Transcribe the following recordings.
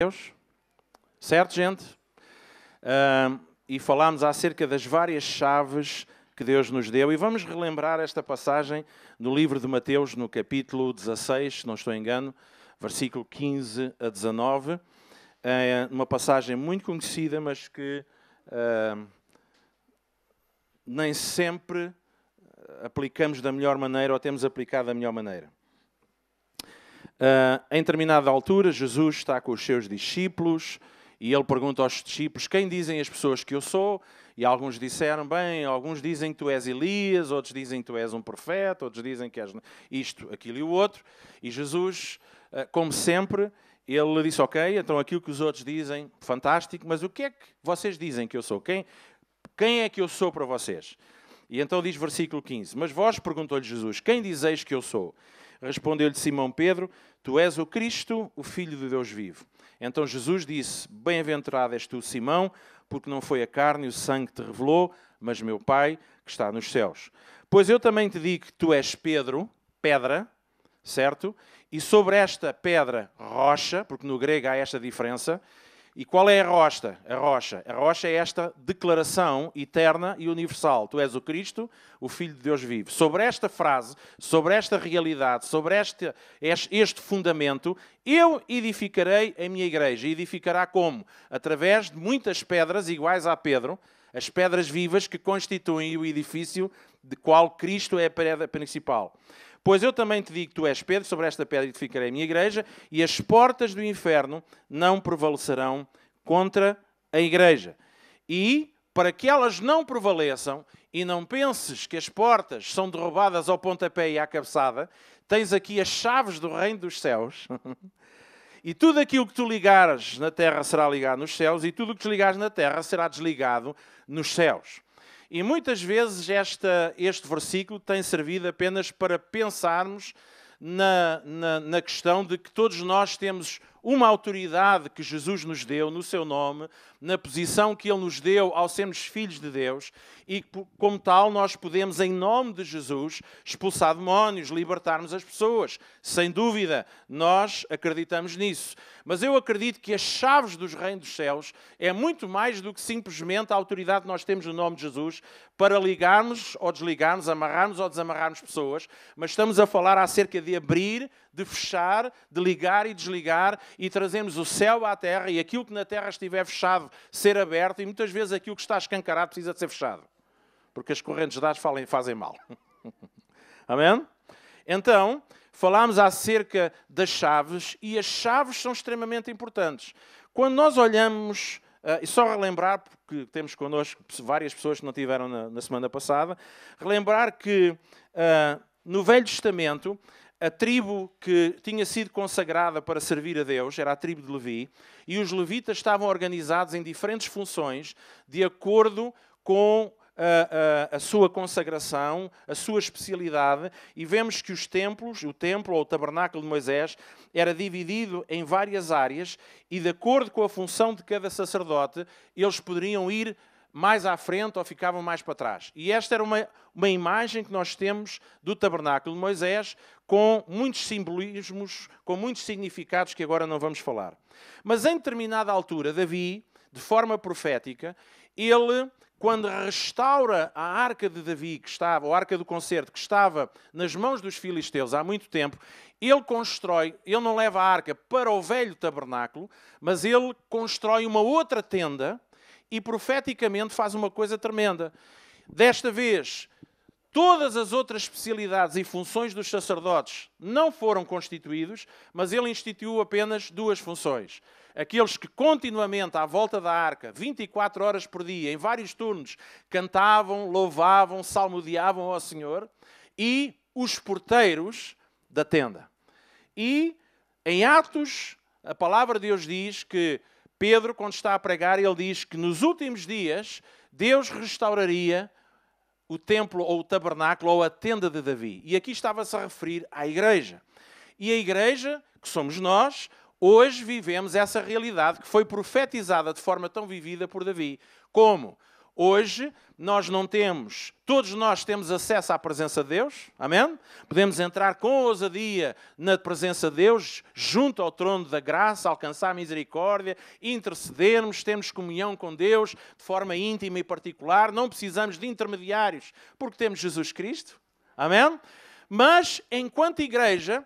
Deus, certo, gente? E falámos acerca das várias chaves que Deus nos deu e vamos relembrar esta passagem no livro de Mateus, no capítulo 16, se não estou em engano, versículo 15 a 19. É uma passagem muito conhecida, mas que nem sempre aplicamos da melhor maneira ou temos aplicado da melhor maneira. Em determinada altura, Jesus está com os seus discípulos e ele pergunta aos discípulos: quem dizem as pessoas que eu sou? E alguns disseram: bem, alguns dizem que tu és Elias, outros dizem que tu és um profeta, outros dizem que és isto, aquilo e o outro. E Jesus, como sempre, ele disse: ok, então aquilo que os outros dizem, fantástico, mas o que é que vocês dizem que eu sou? Quem é que eu sou para vocês? E então diz versículo 15: mas vós, perguntou-lhe Jesus, quem dizeis que eu sou? Respondeu-lhe Simão Pedro: tu és o Cristo, o Filho de Deus vivo. Então Jesus disse: bem-aventurado és tu, Simão, porque não foi a carne e o sangue que te revelou, mas meu Pai que está nos céus. Pois eu também te digo que tu és Pedro, pedra, certo? E sobre esta pedra, rocha, porque no grego há esta diferença. E qual é a rocha? A rocha é esta declaração eterna e universal. Tu és o Cristo, o Filho de Deus vivo. Sobre esta frase, sobre esta realidade, sobre este fundamento, eu edificarei a minha igreja. E edificará como? Através de muitas pedras iguais a Pedro, as pedras vivas que constituem o edifício de qual Cristo é a pedra principal. Pois eu também te digo que tu és Pedro, sobre esta pedra edificarei a minha igreja, e as portas do inferno não prevalecerão contra a igreja. E, para que elas não prevaleçam, e não penses que as portas são derrubadas ao pontapé e à cabeçada, tens aqui as chaves do reino dos céus. E tudo aquilo que tu ligares na terra será ligado nos céus, e tudo o que desligares na terra será desligado nos céus. E muitas vezes este versículo tem servido apenas para pensarmos na questão de que todos nós temos uma autoridade que Jesus nos deu no seu nome, na posição que Ele nos deu ao sermos filhos de Deus, e como tal nós podemos, em nome de Jesus, expulsar demónios, libertarmos as pessoas. Sem dúvida, nós acreditamos nisso. Mas eu acredito que as chaves dos reinos dos céus é muito mais do que simplesmente a autoridade que nós temos no nome de Jesus para ligarmos ou desligarmos, amarrarmos ou desamarrarmos pessoas, mas estamos a falar acerca de abrir, de fechar, de ligar e desligar e trazermos o céu à terra e aquilo que na terra estiver fechado ser aberto, e muitas vezes aquilo que está escancarado precisa de ser fechado, porque as correntes de ar fazem mal. Amém? Então, falámos acerca das chaves, e as chaves são extremamente importantes. Quando nós olhamos, e só relembrar, porque temos connosco várias pessoas que não estiveram na semana passada, relembrar que no Velho Testamento, a tribo que tinha sido consagrada para servir a Deus era a tribo de Levi, e os levitas estavam organizados em diferentes funções de acordo com a sua consagração, a sua especialidade, e vemos que o templo ou o tabernáculo de Moisés era dividido em várias áreas, e de acordo com a função de cada sacerdote, eles poderiam ir mais à frente ou ficavam mais para trás. E esta era uma imagem que nós temos do tabernáculo de Moisés, com muitos simbolismos, com muitos significados que agora não vamos falar. Mas em determinada altura, Davi, de forma profética, ele, quando restaura a arca de Davi, ou a arca do concerto, que estava nas mãos dos filisteus há muito tempo, ele não leva a arca para o velho tabernáculo, mas ele constrói uma outra tenda e profeticamente faz uma coisa tremenda. Desta vez, todas as outras especialidades e funções dos sacerdotes não foram constituídos, mas ele instituiu apenas duas funções. Aqueles que continuamente, à volta da arca, 24 horas por dia, em vários turnos, cantavam, louvavam, salmodiavam ao Senhor, e os porteiros da tenda. E em Atos, a palavra de Deus diz que Pedro, quando está a pregar, ele diz que nos últimos dias Deus restauraria o templo ou o tabernáculo ou a tenda de Davi. E aqui estava-se a referir à igreja. E a igreja, que somos nós, hoje vivemos essa realidade que foi profetizada de forma tão vivida por Davi. Como? Hoje, todos nós temos acesso à presença de Deus, amém? Podemos entrar com ousadia na presença de Deus, junto ao trono da graça, alcançar a misericórdia, intercedermos, termos comunhão com Deus de forma íntima e particular, não precisamos de intermediários, porque temos Jesus Cristo, amém? Mas, enquanto igreja,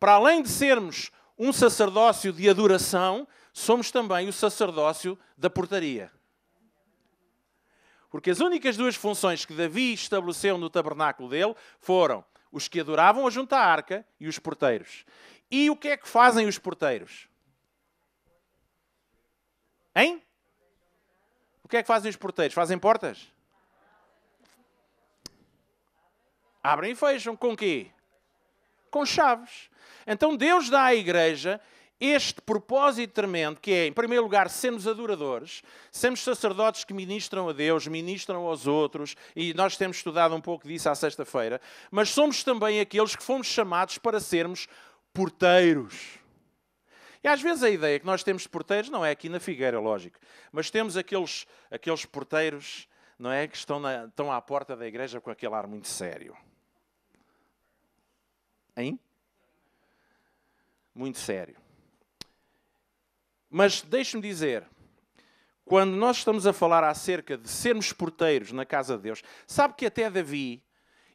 para além de sermos um sacerdócio de adoração, somos também o sacerdócio da portaria. Porque as únicas duas funções que Davi estabeleceu no tabernáculo dele foram os que adoravam junto à arca e os porteiros. E o que é que fazem os porteiros? Hein? O que é que fazem os porteiros? Fazem portas? Abrem e fecham. Com quê? Com chaves. Então Deus dá à igreja este propósito tremendo, que é, em primeiro lugar, sermos adoradores, sermos sacerdotes que ministram a Deus, ministram aos outros, e nós temos estudado um pouco disso à sexta-feira, mas somos também aqueles que fomos chamados para sermos porteiros. E às vezes a ideia que nós temos de porteiros não é aqui na Figueira, lógico, mas temos aqueles porteiros, não é, que estão à porta da igreja com aquele ar muito sério. Hein? Muito sério. Mas deixe-me dizer, quando nós estamos a falar acerca de sermos porteiros na casa de Deus, sabe que até Davi,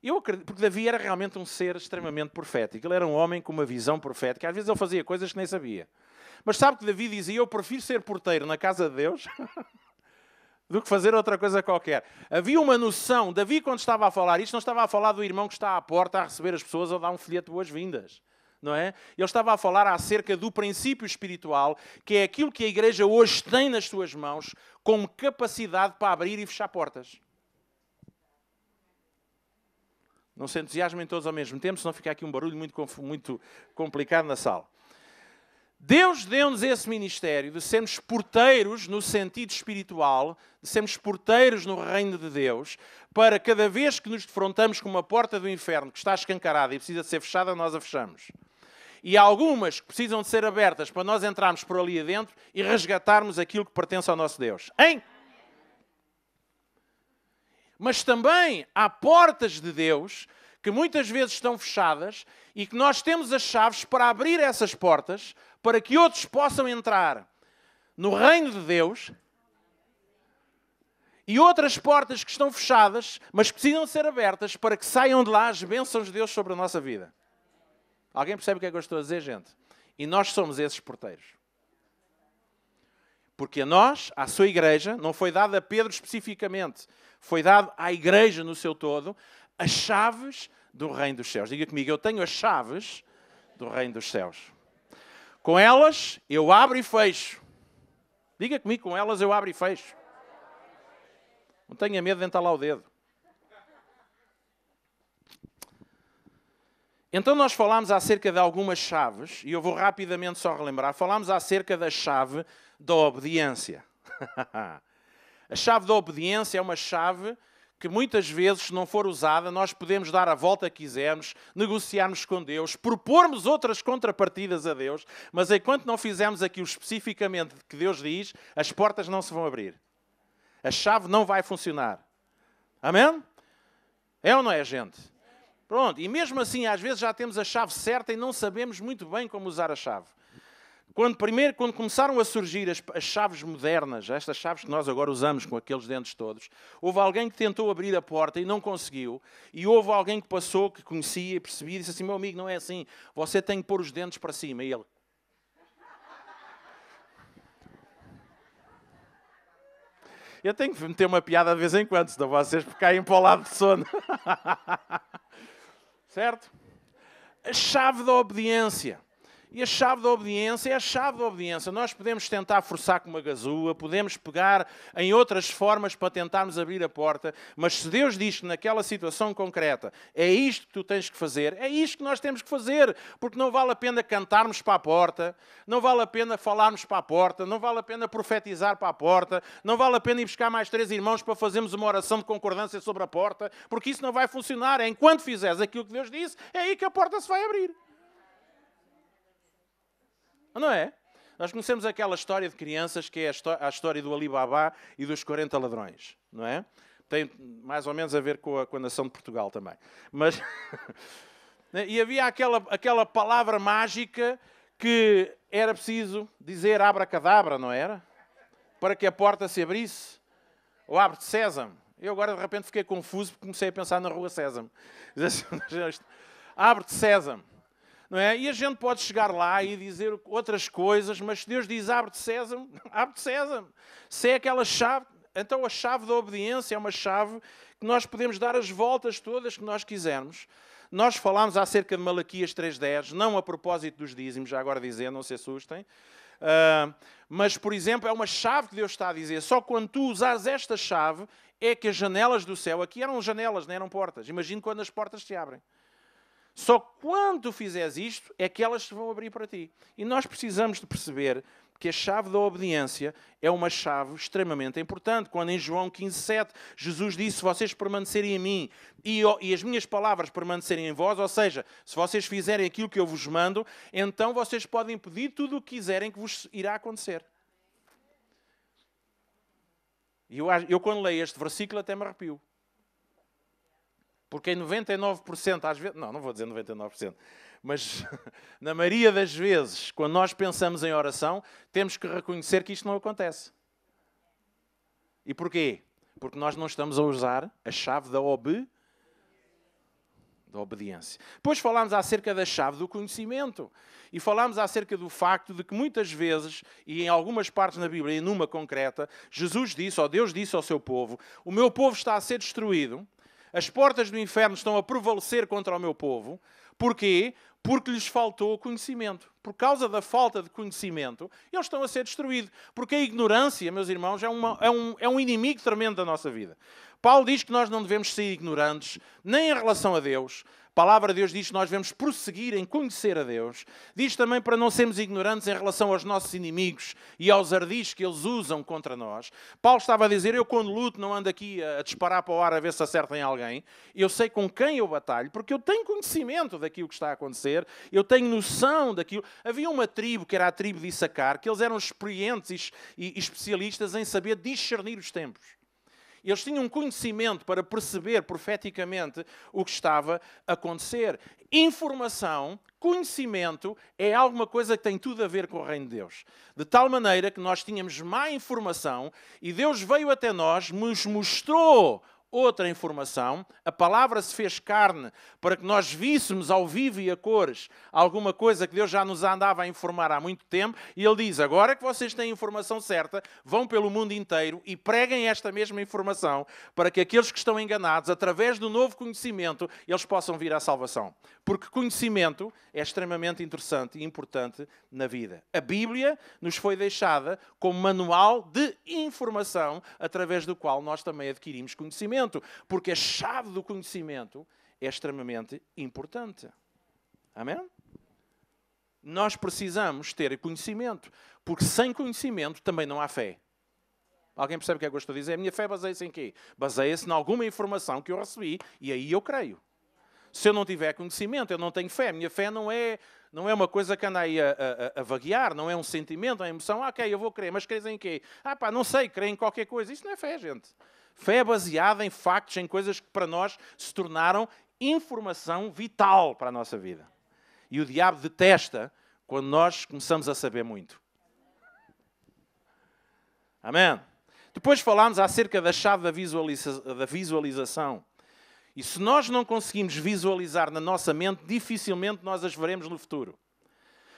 eu acredito, porque Davi era realmente um ser extremamente profético, ele era um homem com uma visão profética, às vezes ele fazia coisas que nem sabia. Mas sabe que Davi dizia, eu prefiro ser porteiro na casa de Deus do que fazer outra coisa qualquer. Havia uma noção, Davi quando estava a falar isto, não estava a falar do irmão que está à porta a receber as pessoas ou a dar um folheto de boas-vindas. Não é? Ele estava a falar acerca do princípio espiritual, que é aquilo que a igreja hoje tem nas suas mãos como capacidade para abrir e fechar portas. Não se entusiasmem todos ao mesmo tempo, senão fica aqui um barulho muito complicado na sala. Deus deu-nos esse ministério de sermos porteiros no sentido espiritual, de sermos porteiros no reino de Deus, para cada vez que nos defrontamos com uma porta do inferno que está escancarada e precisa de ser fechada, nós a fechamos. E há algumas que precisam de ser abertas para nós entrarmos por ali adentro e resgatarmos aquilo que pertence ao nosso Deus. Hein? Mas também há portas de Deus que muitas vezes estão fechadas e que nós temos as chaves para abrir essas portas para que outros possam entrar no reino de Deus, e outras portas que estão fechadas, mas precisam ser abertas para que saiam de lá as bênçãos de Deus sobre a nossa vida. Alguém percebe o que é que eu estou a dizer, gente? E nós somos esses porteiros. Porque a nós, à sua igreja, não foi dado a Pedro especificamente, foi dado à igreja no seu todo, as chaves do reino dos céus. Diga comigo, eu tenho as chaves do reino dos céus. Com elas, eu abro e fecho. Diga comigo, com elas eu abro e fecho. Não tenha medo de entalar o dedo. Então nós falámos acerca de algumas chaves, e eu vou rapidamente só relembrar. Falámos acerca da chave da obediência. A chave da obediência é uma chave que muitas vezes, se não for usada, nós podemos dar a volta que quisermos, negociarmos com Deus, propormos outras contrapartidas a Deus, mas enquanto não fizermos aquilo especificamente que Deus diz, as portas não se vão abrir. A chave não vai funcionar. Amém? É ou não é, gente? Pronto, e mesmo assim, às vezes já temos a chave certa e não sabemos muito bem como usar a chave. Quando começaram a surgir as chaves modernas, estas chaves que nós agora usamos com aqueles dentes todos, houve alguém que tentou abrir a porta e não conseguiu, e houve alguém que passou, que conhecia e percebia, e disse assim, meu amigo, não é assim, você tem que pôr os dentes para cima. E ele... Eu tenho que meter uma piada de vez em quando, senão vocês caem para o lado de sono. Certo? A chave da obediência. E a chave da obediência é a chave da obediência. Nós podemos tentar forçar com uma gazua, podemos pegar em outras formas para tentarmos abrir a porta, mas se Deus diz que naquela situação concreta é isto que tu tens que fazer, é isto que nós temos que fazer, porque não vale a pena cantarmos para a porta, não vale a pena falarmos para a porta, não vale a pena profetizar para a porta, não vale a pena ir buscar mais 3 irmãos para fazermos uma oração de concordância sobre a porta, porque isso não vai funcionar. Enquanto fizeres aquilo que Deus disse, é aí que a porta se vai abrir. Não é? Nós conhecemos aquela história de crianças que é a história do Alibaba e dos 40 ladrões, não é? Tem mais ou menos a ver com a nação de Portugal também. Mas e havia aquela palavra mágica que era preciso dizer abracadabra, não era? Para que a porta se abrisse. Ou abre-te Sésamo. Eu agora de repente fiquei confuso porque comecei a pensar na rua Sésamo. Abre-te Sésamo. Não é? E a gente pode chegar lá e dizer outras coisas, mas se Deus diz abre-te Sésamo, abre-te Sésamo. Se é aquela chave, então a chave da obediência é uma chave que nós podemos dar as voltas todas que nós quisermos. Nós falámos acerca de Malaquias 3.10, não a propósito dos dízimos, já agora dizendo, não se assustem. Mas, por exemplo, é uma chave que Deus está a dizer. Só quando tu usares esta chave é que as janelas do céu, aqui eram janelas, não eram portas. Imagina quando as portas se abrem. Só quando tu fizeres isto é que elas se vão abrir para ti. E nós precisamos de perceber que a chave da obediência é uma chave extremamente importante. Quando em João 15:7 Jesus disse, se vocês permanecerem em mim e as minhas palavras permanecerem em vós, ou seja, se vocês fizerem aquilo que eu vos mando, então vocês podem pedir tudo o que quiserem que vos irá acontecer. E eu quando leio este versículo até me arrepio. Porque em 99%, às vezes, não vou dizer 99%, mas na maioria das vezes, quando nós pensamos em oração, temos que reconhecer que isto não acontece. E porquê? Porque nós não estamos a usar a chave da obediência. Depois falámos acerca da chave do conhecimento. E falámos acerca do facto de que muitas vezes, e em algumas partes na Bíblia, e numa concreta, Jesus disse, ou Deus disse ao seu povo, o meu povo está a ser destruído, as portas do inferno estão a prevalecer contra o meu povo. Porquê? Porque lhes faltou conhecimento. Por causa da falta de conhecimento, eles estão a ser destruídos. Porque a ignorância, meus irmãos, é um inimigo tremendo da nossa vida. Paulo diz que nós não devemos ser ignorantes, nem em relação a Deus. A palavra de Deus diz que nós devemos prosseguir em conhecer a Deus. Diz também para não sermos ignorantes em relação aos nossos inimigos e aos ardis que eles usam contra nós. Paulo estava a dizer, eu quando luto não ando aqui a disparar para o ar a ver se acerta em alguém. Eu sei com quem eu batalho, porque eu tenho conhecimento daquilo que está a acontecer. Eu tenho noção daquilo. Havia uma tribo, que era a tribo de Issacar, que eles eram experientes e especialistas em saber discernir os tempos. Eles tinham um conhecimento para perceber profeticamente o que estava a acontecer. Informação, conhecimento, é alguma coisa que tem tudo a ver com o reino de Deus. De tal maneira que nós tínhamos má informação e Deus veio até nós, nos mostrou outra informação, a palavra se fez carne para que nós víssemos ao vivo e a cores alguma coisa que Deus já nos andava a informar há muito tempo, e Ele diz, agora que vocês têm a informação certa, vão pelo mundo inteiro e preguem esta mesma informação para que aqueles que estão enganados, através do novo conhecimento, eles possam vir à salvação. Porque conhecimento é extremamente interessante e importante na vida. A Bíblia nos foi deixada como manual de informação através do qual nós também adquirimos conhecimento. Porque a chave do conhecimento é extremamente importante. Amém? Nós precisamos ter conhecimento. Porque sem conhecimento também não há fé. Alguém percebe o que é que eu estou a dizer? A minha fé baseia-se em quê? Baseia-se em alguma informação que eu recebi e aí eu creio. Se eu não tiver conhecimento, eu não tenho fé. A minha fé não é uma coisa que anda aí a vaguear, não é um sentimento, é uma emoção. Ok, eu vou crer, mas crês em quê? Não sei, creio em qualquer coisa. Isso não é fé, gente. Fé é baseada em factos, em coisas que para nós se tornaram informação vital para a nossa vida. E o diabo detesta quando nós começamos a saber muito. Amém? Depois falámos acerca da chave da visualização. E se nós não conseguimos visualizar na nossa mente, dificilmente nós as veremos no futuro.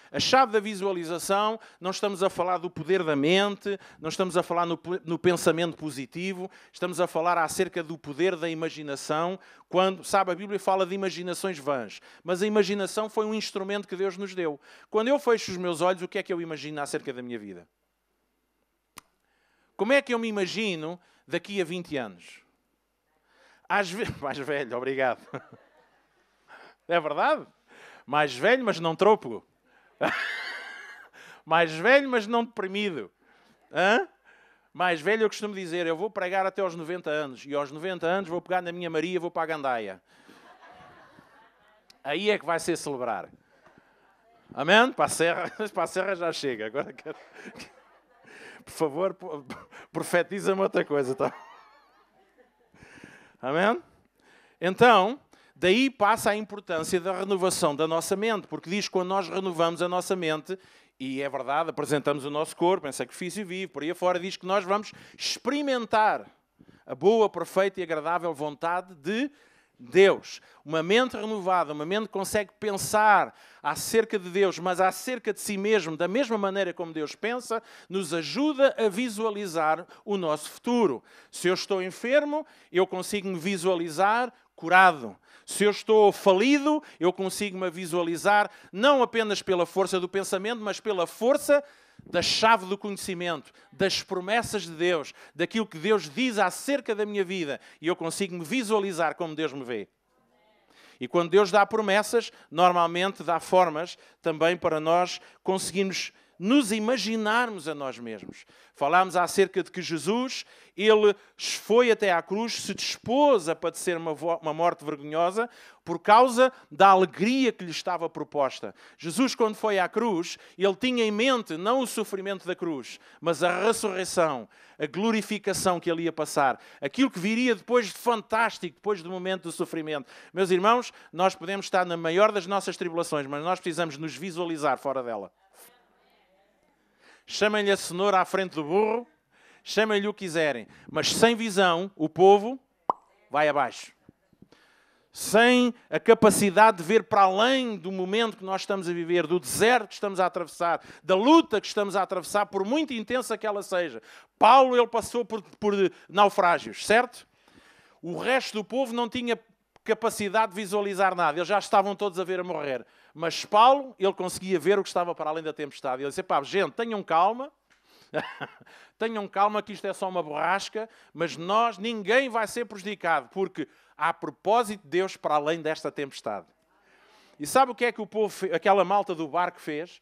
A chave da visualização, não estamos a falar do poder da mente, não estamos a falar no pensamento positivo, estamos a falar acerca do poder da imaginação. Quando, sabe, a Bíblia fala de imaginações vãs, mas a imaginação foi um instrumento que Deus nos deu. Quando eu fecho os meus olhos, o que é que eu imagino acerca da minha vida? Como é que eu me imagino daqui a 20 anos? Às vezes, mais velho, obrigado. É verdade? Mais velho, mas não trôpego. Mais velho, mas não deprimido. Mais velho, eu costumo dizer, eu vou pregar até aos 90 anos. E aos 90 anos vou pegar na minha Maria e vou para a gandaia. Aí é que vai ser celebrar. Amém? Para a serra já chega. Agora quero... Por favor, profetiza-me outra coisa, tá? Amém? Então, daí passa a importância da renovação da nossa mente, porque diz que quando nós renovamos a nossa mente, e é verdade, apresentamos o nosso corpo em sacrifício vivo, por aí afora, diz que nós vamos experimentar a boa, perfeita e agradável vontade de Deus. Uma mente renovada, uma mente que consegue pensar acerca de Deus, mas acerca de si mesmo, da mesma maneira como Deus pensa, nos ajuda a visualizar o nosso futuro. Se eu estou enfermo, eu consigo me visualizar curado. Se eu estou falido, eu consigo-me visualizar não apenas pela força do pensamento, mas pela força da chave do conhecimento, das promessas de Deus, daquilo que Deus diz acerca da minha vida. E eu consigo-me visualizar como Deus me vê. E quando Deus dá promessas, normalmente dá formas também para nós conseguirmos nos imaginarmos a nós mesmos. Falámos acerca de que Jesus, ele foi até à cruz, se dispôs a padecer uma morte vergonhosa por causa da alegria que lhe estava proposta. Jesus, quando foi à cruz, ele tinha em mente não o sofrimento da cruz, mas a ressurreição, a glorificação que ele ia passar, aquilo que viria depois de fantástico, depois do momento do sofrimento. Meus irmãos, nós podemos estar na maior das nossas tribulações, mas nós precisamos nos visualizar fora dela. Chamem-lhe a cenoura à frente do burro, chamem-lhe o que quiserem, mas sem visão, o povo vai abaixo. Sem a capacidade de ver para além do momento que nós estamos a viver, do deserto que estamos a atravessar, da luta que estamos a atravessar, por muito intensa que ela seja. Paulo, ele passou por naufrágios, certo? O resto do povo não tinha capacidade de visualizar nada. Eles já estavam todos a ver a morrer. Mas Paulo, ele conseguia ver o que estava para além da tempestade. Ele disse, pá, gente, tenham calma. Tenham calma que isto é só uma borrasca, mas ninguém vai ser prejudicado, porque há propósito de Deus para além desta tempestade. E sabe o que é que o povo, aquela malta do barco fez?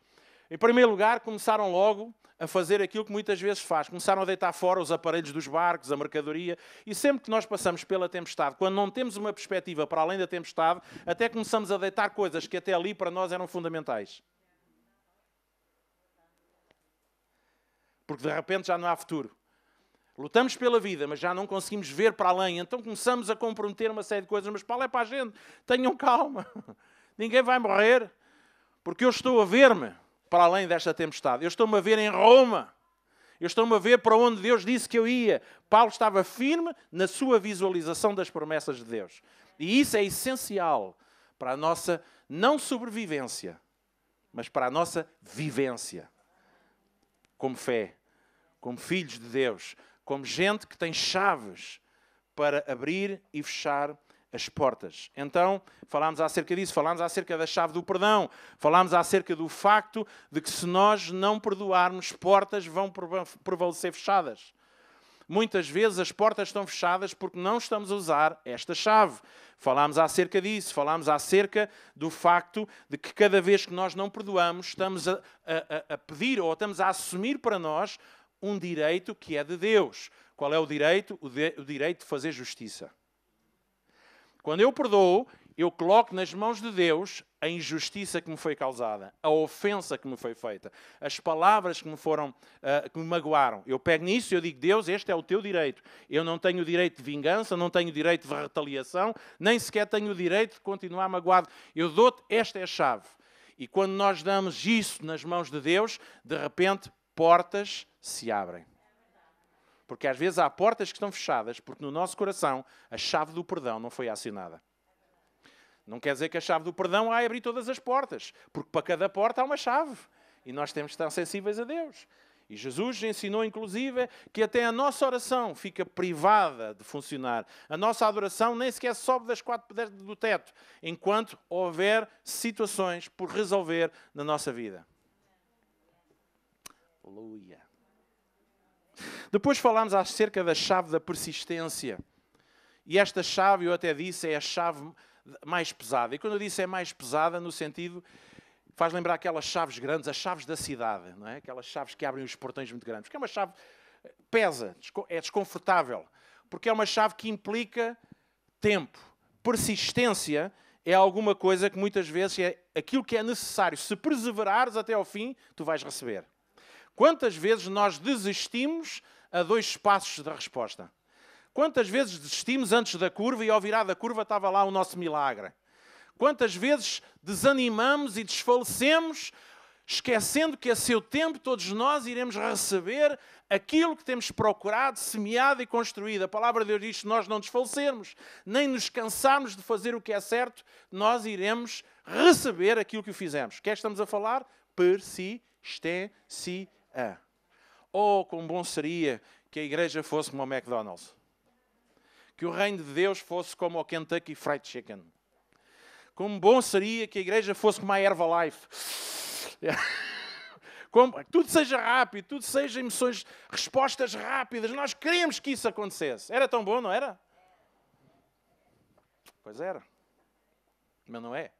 Em primeiro lugar, começaram logo a fazer aquilo que muitas vezes faz. Começaram a deitar fora os aparelhos dos barcos, a mercadoria. E sempre que nós passamos pela tempestade, quando não temos uma perspectiva para além da tempestade, até começamos a deitar coisas que até ali para nós eram fundamentais. Porque de repente já não há futuro. Lutamos pela vida, mas já não conseguimos ver para além. Então começamos a comprometer uma série de coisas. Mas Paulo, é para a gente. Tenham calma. Ninguém vai morrer. Porque eu estou a ver-me para além desta tempestade. Eu estou-me a ver em Roma. Eu estou-me a ver para onde Deus disse que eu ia. Paulo estava firme na sua visualização das promessas de Deus. E isso é essencial para a nossa não sobrevivência, mas para a nossa vivência. Como fé, como filhos de Deus, como gente que tem chaves para abrir e fechar as portas. Então, falámos acerca disso, falámos acerca da chave do perdão, falámos acerca do facto de que se nós não perdoarmos, portas vão prevalecer fechadas. Muitas vezes as portas estão fechadas porque não estamos a usar esta chave. Falámos acerca disso, falámos acerca do facto de que cada vez que nós não perdoamos, estamos a pedir ou estamos a assumir para nós um direito que é de Deus. Qual é o direito? O direito de fazer justiça. Quando eu perdoo, eu coloco nas mãos de Deus a injustiça que me foi causada, a ofensa que me foi feita, as palavras que me magoaram. Eu pego nisso e eu digo, Deus, este é o teu direito. Eu não tenho o direito de vingança, não tenho o direito de retaliação, nem sequer tenho o direito de continuar magoado. Eu dou-te, esta é a chave. E quando nós damos isso nas mãos de Deus, de repente, portas se abrem. Porque às vezes há portas que estão fechadas, porque no nosso coração a chave do perdão não foi acionada. Não quer dizer que a chave do perdão vai abrir todas as portas, porque para cada porta há uma chave. E nós temos que estar sensíveis a Deus. E Jesus ensinou, inclusive, que até a nossa oração fica privada de funcionar. A nossa adoração nem sequer sobe das 4 do teto, enquanto houver situações por resolver na nossa vida. Aleluia. Depois falámos acerca da chave da persistência. E esta chave, eu até disse, é a chave mais pesada. E quando eu disse é mais pesada, no sentido, faz lembrar aquelas chaves grandes, as chaves da cidade, não é? Aquelas chaves que abrem os portões muito grandes. Porque é uma chave, pesa, é desconfortável. Porque é uma chave que implica tempo. Persistência é alguma coisa que muitas vezes é aquilo que é necessário. Se perseverares até ao fim, tu vais receber. Quantas vezes nós desistimos a 2 passos da resposta? Quantas vezes desistimos antes da curva e ao virar da curva estava lá o nosso milagre? Quantas vezes desanimamos e desfalecemos, esquecendo que a seu tempo todos nós iremos receber aquilo que temos procurado, semeado e construído. A palavra de Deus diz que se nós não desfalecermos, nem nos cansarmos de fazer o que é certo, nós iremos receber aquilo que fizemos. O que é que estamos a falar? Persistência. Oh, quão bom seria que a igreja fosse como o McDonald's. Que o reino de Deus fosse como o Kentucky Fried Chicken. Como bom seria que a igreja fosse como a Herbalife. Tudo seja rápido, tudo seja emoções, respostas rápidas. Nós queríamos que isso acontecesse. Era tão bom, não era? Pois era. Mas não é.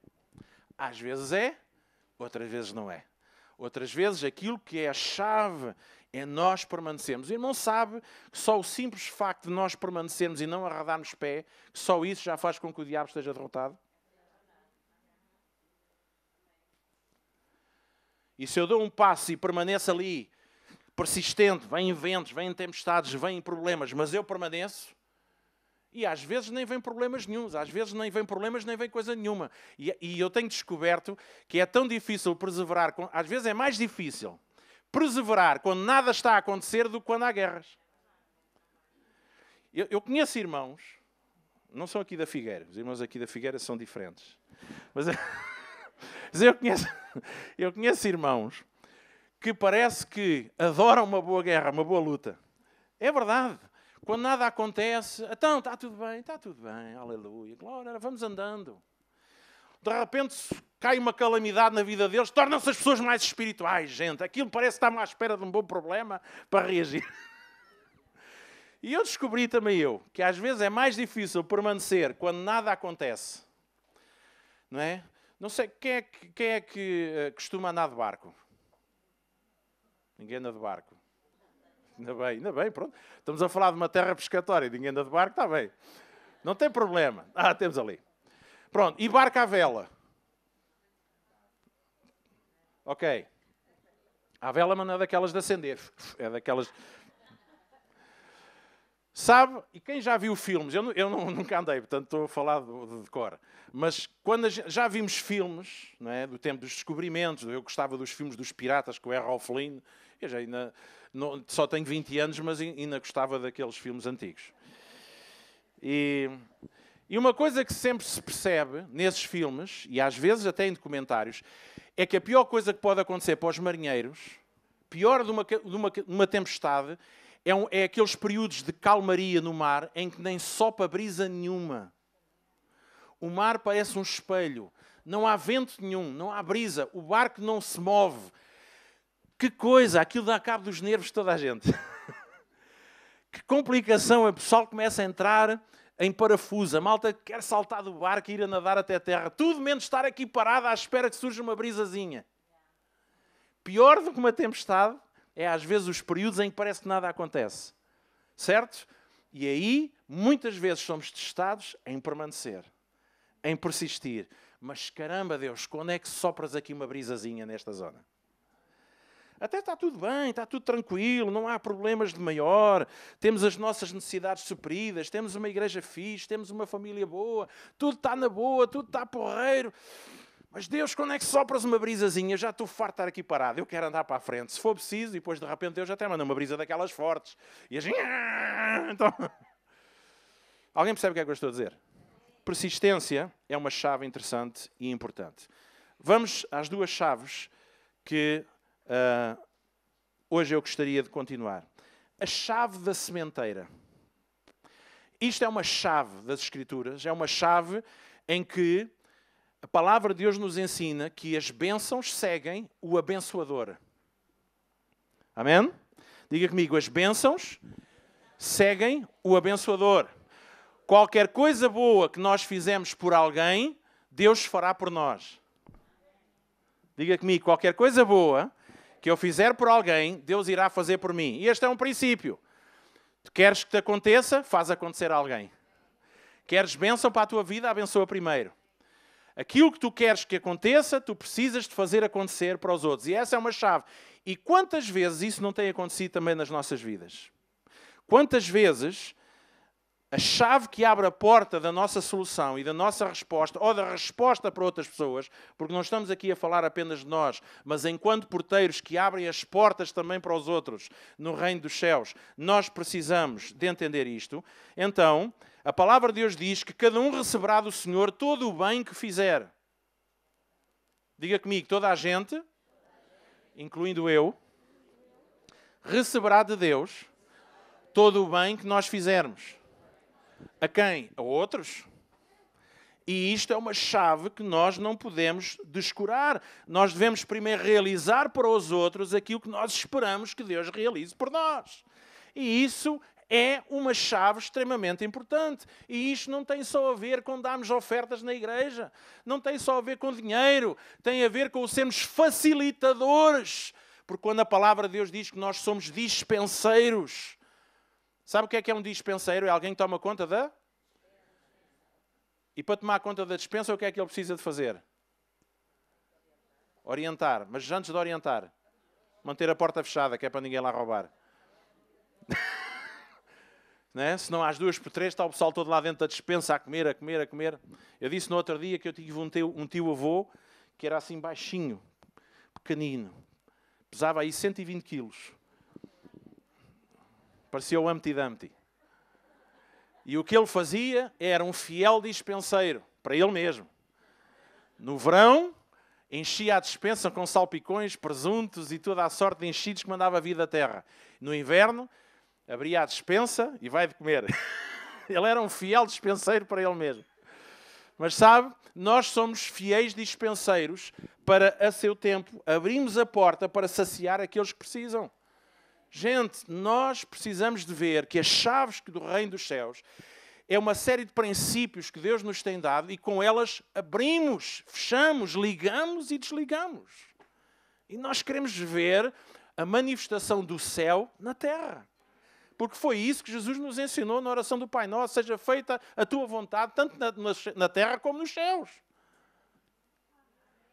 Às vezes é, outras vezes não é. Outras vezes aquilo que é a chave é nós permanecermos. O irmão sabe que só o simples facto de nós permanecermos e não arredarmos pé, que só isso já faz com que o diabo esteja derrotado? E se eu dou um passo e permaneço ali, persistente, vêm ventos, vêm tempestades, vêm problemas, mas eu permaneço, e às vezes nem vem problemas nenhuns, às vezes nem vem problemas, nem vem coisa nenhuma. E eu tenho descoberto que é tão difícil perseverar, às vezes é mais difícil perseverar quando nada está a acontecer do que quando há guerras. Eu conheço irmãos, não são aqui da Figueira, os irmãos aqui da Figueira são diferentes, mas eu conheço irmãos que parece que adoram uma boa guerra, uma boa luta. É verdade. Quando nada acontece, então está tudo bem, aleluia, glória, vamos andando. De repente cai uma calamidade na vida deles, tornam-se as pessoas mais espirituais, gente. Aquilo parece que está à espera de um bom problema para reagir. E eu descobri também que às vezes é mais difícil permanecer quando nada acontece. Não é? Não sei, quem é que costuma andar de barco? Ninguém anda de barco. Ainda bem, pronto. Estamos a falar de uma terra pescatória, ninguém anda de barco, está bem. Não tem problema. Temos ali. Pronto, e barco à vela? Ok. À vela, mas não é daquelas de acender. É daquelas... Sabe, e quem já viu filmes, eu nunca andei, portanto estou a falar de cor, mas quando já vimos filmes, não é, do tempo dos descobrimentos, eu gostava dos filmes dos piratas com o Errol Flynn, eu já ainda só tenho 20 anos, mas ainda gostava daqueles filmes antigos. E uma coisa que sempre se percebe nesses filmes, e às vezes até em documentários, é que a pior coisa que pode acontecer para os marinheiros, pior de uma tempestade, é aqueles períodos de calmaria no mar em que nem sopra brisa nenhuma. O mar parece um espelho. Não há vento nenhum, não há brisa. O barco não se move. Que coisa! Aquilo dá cabo dos nervos de toda a gente. Que complicação! O pessoal começa a entrar em parafuso. A malta quer saltar do barco e ir a nadar até a terra. Tudo menos estar aqui parado à espera que surja uma brisazinha. Pior do que uma tempestade é às vezes os períodos em que parece que nada acontece. Certo? E aí, muitas vezes somos testados em permanecer, em persistir. Mas caramba, Deus, quando é que sopras aqui uma brisazinha nesta zona? Até está tudo bem, está tudo tranquilo, não há problemas de maior, temos as nossas necessidades supridas, temos uma igreja fixe, temos uma família boa, tudo está na boa, tudo está porreiro. Mas Deus, quando é que sopras uma brisazinha? Eu já estou farto de estar aqui parado, eu quero andar para a frente. Se for preciso, e depois de repente Deus já até manda uma brisa daquelas fortes. E a gente... Então... Alguém percebe o que é que eu estou a dizer? Persistência é uma chave interessante e importante. Vamos às 2 chaves que hoje eu gostaria de continuar. A chave da sementeira. Isto é uma chave das Escrituras, é uma chave em que a palavra de Deus nos ensina que as bênçãos seguem o abençoador. Amém? Diga comigo, as bênçãos seguem o abençoador. Qualquer coisa boa que nós fizemos por alguém, Deus fará por nós. Diga comigo, qualquer coisa boa que eu fizer por alguém, Deus irá fazer por mim. E este é um princípio. Tu queres que te aconteça? Faz acontecer a alguém. Queres bênção para a tua vida? Abençoa primeiro. Aquilo que tu queres que aconteça, tu precisas de fazer acontecer para os outros. E essa é uma chave. E quantas vezes isso não tem acontecido também nas nossas vidas? Quantas vezes a chave que abre a porta da nossa solução e da nossa resposta, ou da resposta para outras pessoas, porque não estamos aqui a falar apenas de nós, mas enquanto porteiros que abrem as portas também para os outros no reino dos céus, nós precisamos de entender isto. Então, a palavra de Deus diz que cada um receberá do Senhor todo o bem que fizer. Diga comigo, toda a gente, incluindo eu, receberá de Deus todo o bem que nós fizermos. A quem? A outros. E isto é uma chave que nós não podemos descurar. Nós devemos primeiro realizar para os outros aquilo que nós esperamos que Deus realize por nós. E isso é uma chave extremamente importante. E isto não tem só a ver com darmos ofertas na igreja. Não tem só a ver com dinheiro. Tem a ver com o sermos facilitadores. Porque quando a palavra de Deus diz que nós somos dispenseiros, sabe o que é um dispenseiro? É alguém que toma conta da... E para tomar conta da dispensa, o que é que ele precisa de fazer? Orientar. Mas antes de orientar, manter a porta fechada, que é para ninguém lá roubar. Né? Senão às 2 por 3 está o pessoal todo lá dentro da dispensa a comer, a comer, a comer. Eu disse no outro dia que eu tive um tio-avô que era assim baixinho, pequenino. Pesava aí 120 quilos. Parecia o Humpty Dumpty. E o que ele fazia era um fiel dispenseiro, para ele mesmo. No verão, enchia a despensa com salpicões, presuntos e toda a sorte de enchidos que mandava vir da terra. No inverno, abria a despensa e vai de comer. Ele era um fiel dispenseiro para ele mesmo. Mas sabe, nós somos fiéis dispenseiros para, a seu tempo, abrimos a porta para saciar aqueles que precisam. Gente, nós precisamos de ver que as chaves do reino dos céus é uma série de princípios que Deus nos tem dado e com elas abrimos, fechamos, ligamos e desligamos. E nós queremos ver a manifestação do céu na terra. Porque foi isso que Jesus nos ensinou na oração do Pai Nosso. Seja feita a tua vontade, tanto na terra como nos céus.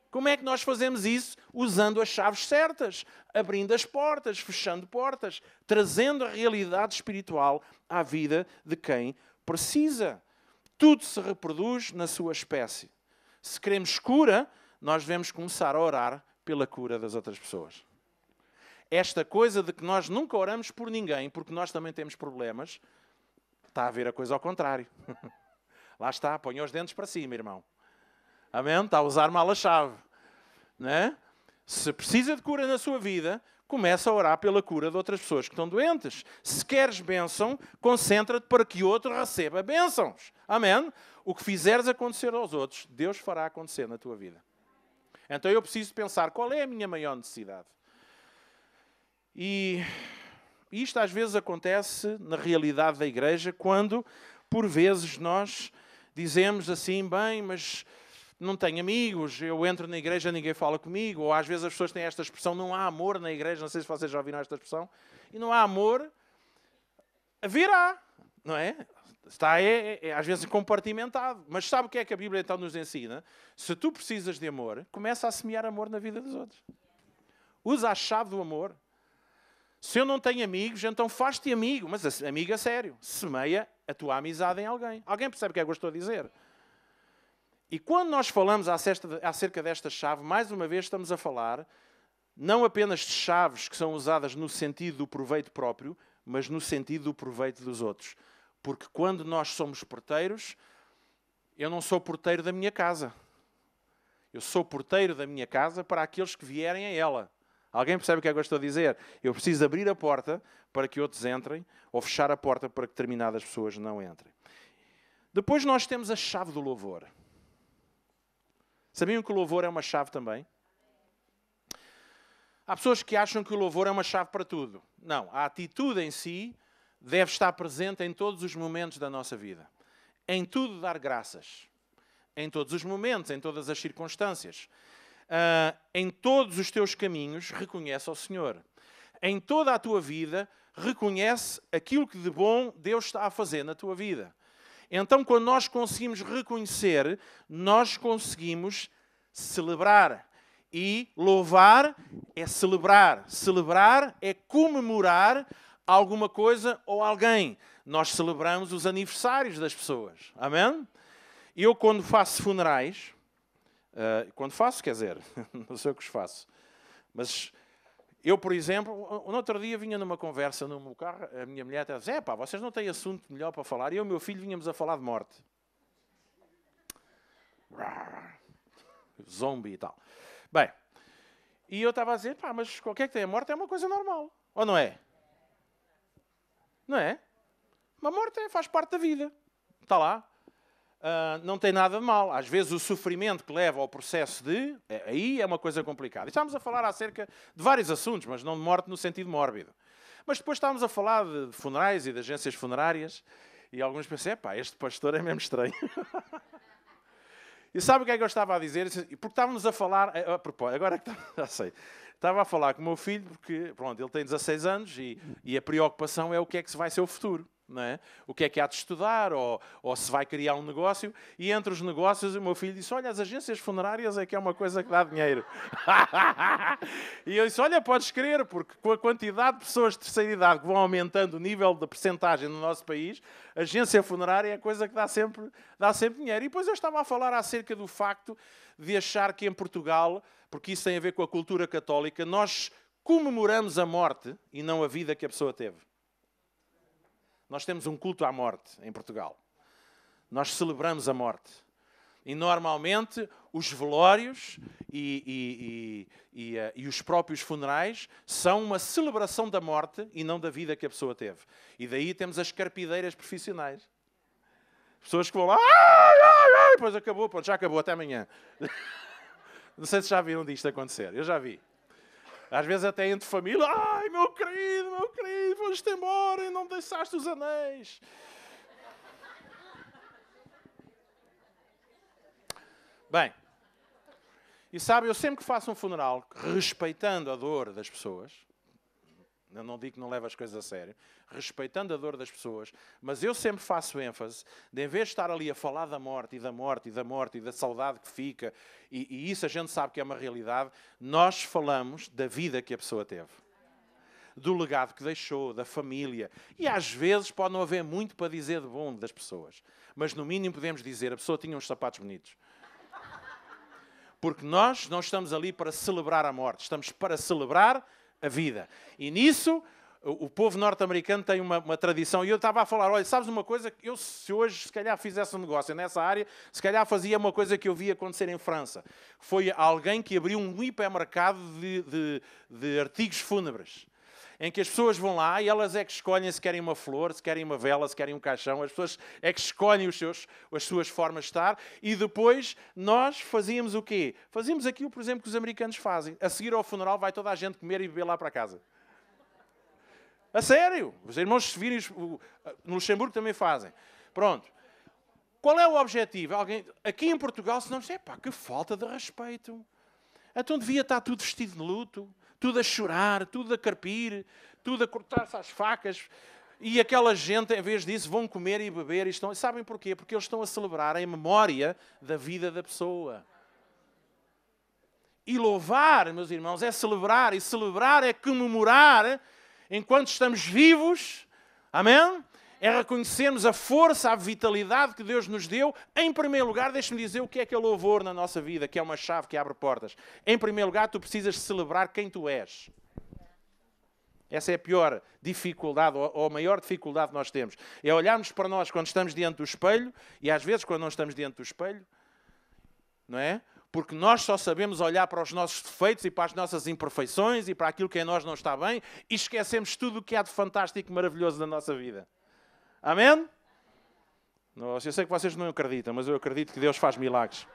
Como é que nós fazemos isso? Usando as chaves certas, abrindo as portas, fechando portas, trazendo a realidade espiritual à vida de quem precisa. Tudo se reproduz na sua espécie. Se queremos cura, nós devemos começar a orar pela cura das outras pessoas. Esta coisa de que nós nunca oramos por ninguém, porque nós também temos problemas, está a ver a coisa ao contrário. Lá está, põe os dentes para cima, irmão. Amém? Está a usar mal a chave. Não é? Se precisa de cura na sua vida, começa a orar pela cura de outras pessoas que estão doentes. Se queres bênção, concentra-te para que outro receba bênçãos. Amém? O que fizeres acontecer aos outros, Deus fará acontecer na tua vida. Então eu preciso pensar qual é a minha maior necessidade. E isto às vezes acontece na realidade da igreja quando, por vezes, nós dizemos assim, bem, mas não tenho amigos, eu entro na igreja e ninguém fala comigo, ou às vezes as pessoas têm esta expressão, não há amor na igreja, não sei se vocês já ouviram esta expressão, e não há amor, haverá, não é? Está às vezes compartimentado. Mas sabe o que é que a Bíblia então nos ensina? Se tu precisas de amor, começa a semear amor na vida dos outros. Usa a chave do amor. Se eu não tenho amigos, então faz-te amigo. Mas amigo a sério. Semeia a tua amizade em alguém. Alguém percebe o que é que eu estou a dizer? E quando nós falamos acerca desta chave, mais uma vez estamos a falar não apenas de chaves que são usadas no sentido do proveito próprio, mas no sentido do proveito dos outros. Porque quando nós somos porteiros, eu não sou porteiro da minha casa. Eu sou porteiro da minha casa para aqueles que vierem a ela. Alguém percebe o que é que eu estou a dizer? Eu preciso abrir a porta para que outros entrem ou fechar a porta para que determinadas pessoas não entrem. Depois nós temos a chave do louvor. Sabiam que o louvor é uma chave também? Há pessoas que acham que o louvor é uma chave para tudo. Não, a atitude em si deve estar presente em todos os momentos da nossa vida. Em tudo dar graças. Em todos os momentos, em todas as circunstâncias. Em todos os teus caminhos, reconhece ao Senhor. Em toda a tua vida, reconhece aquilo que de bom Deus está a fazer na tua vida. Então, quando nós conseguimos reconhecer, nós conseguimos celebrar. E louvar é celebrar. Celebrar é comemorar alguma coisa ou alguém. Nós celebramos os aniversários das pessoas. Amém? Eu, quando faço funerais, quer dizer, não sei o que os faço, mas eu, por exemplo, no outro dia vinha numa conversa no meu carro, a minha mulher até dizia, vocês não têm assunto melhor para falar? E eu e o meu filho vínhamos a falar de morte. Zombie e tal. Bem, e eu estava a dizer, mas qualquer que tenha morte é uma coisa normal. Ou não é? Não é? Uma morte faz parte da vida. Está lá. Não tem nada de mal. Às vezes o sofrimento que leva ao processo aí é uma coisa complicada. E estávamos a falar acerca de vários assuntos, mas não de morte no sentido mórbido. Mas depois estávamos a falar de funerais e de agências funerárias e alguns pensam, este pastor é mesmo estranho. E sabe o que é que eu estava a dizer? Porque estávamos a falar... Agora que já sei. Estava a falar com o meu filho, porque pronto, ele tem 16 anos e a preocupação é o que é que vai ser o futuro. Não é? O que é que há de estudar, ou se vai criar um negócio. E entre os negócios, o meu filho disse, as agências funerárias é que é uma coisa que dá dinheiro. E eu disse, podes crer, porque com a quantidade de pessoas de terceira idade que vão aumentando o nível da percentagem no nosso país, a agência funerária é coisa que dá sempre dinheiro. E depois eu estava a falar acerca do facto de achar que em Portugal, porque isso tem a ver com a cultura católica, nós comemoramos a morte e não a vida que a pessoa teve. Nós temos um culto à morte em Portugal. Nós celebramos a morte. E normalmente os velórios e os próprios funerais são uma celebração da morte e não da vida que a pessoa teve. E daí temos as carpideiras profissionais. Pessoas que vão lá, depois acabou, pronto, já acabou, até amanhã. Não sei se já viram disto acontecer. Eu já vi. Às vezes até entre família, meu querido, foste embora e não me deixaste os anéis. Bem, e sabe, eu sempre que faço um funeral, respeitando a dor das pessoas, eu não digo que não leve as coisas a sério, respeitando a dor das pessoas, mas eu sempre faço ênfase de, em vez de estar ali a falar da morte e da saudade que fica, e isso a gente sabe que é uma realidade, nós falamos da vida que a pessoa teve. Do legado que deixou, da família. E às vezes pode não haver muito para dizer de bom das pessoas. Mas no mínimo podemos dizer, a pessoa tinha uns sapatos bonitos. Porque nós não estamos ali para celebrar a morte, estamos para celebrar a vida. E nisso, o povo norte-americano tem uma tradição. E eu estava a falar, sabes uma coisa? Eu, se hoje, se calhar, fizesse um negócio nessa área, se calhar fazia uma coisa que eu vi acontecer em França. Foi alguém que abriu um hipermercado de artigos fúnebres. Em que as pessoas vão lá e elas é que escolhem se querem uma flor, se querem uma vela, se querem um caixão. As pessoas é que escolhem as suas formas de estar. E depois nós fazíamos o quê? Fazíamos aquilo, por exemplo, que os americanos fazem. A seguir ao funeral vai toda a gente comer e beber lá para casa. A sério! Os irmãos sevírios no Luxemburgo também fazem. Pronto. Qual é o objetivo? Aqui em Portugal, se não diz, que falta de respeito. Então devia estar tudo vestido de luto. Tudo a chorar, tudo a carpir, tudo a cortar-se às facas. E aquela gente, em vez disso, vão comer e beber. E sabem porquê? Porque eles estão a celebrar em memória da vida da pessoa. E louvar, meus irmãos, é celebrar. E celebrar é comemorar enquanto estamos vivos. Amém? É reconhecermos a força, a vitalidade que Deus nos deu. Em primeiro lugar, deixe-me dizer o que é louvor na nossa vida, que é uma chave que abre portas. Em primeiro lugar, tu precisas celebrar quem tu és. Essa é a pior dificuldade, ou a maior dificuldade que nós temos. É olharmos para nós quando estamos diante do espelho, e às vezes quando não estamos diante do espelho, não é? Porque nós só sabemos olhar para os nossos defeitos e para as nossas imperfeições e para aquilo que em nós não está bem, e esquecemos tudo o que há de fantástico e maravilhoso na nossa vida. Amém? Nossa, eu sei que vocês não acreditam, mas eu acredito que Deus faz milagres.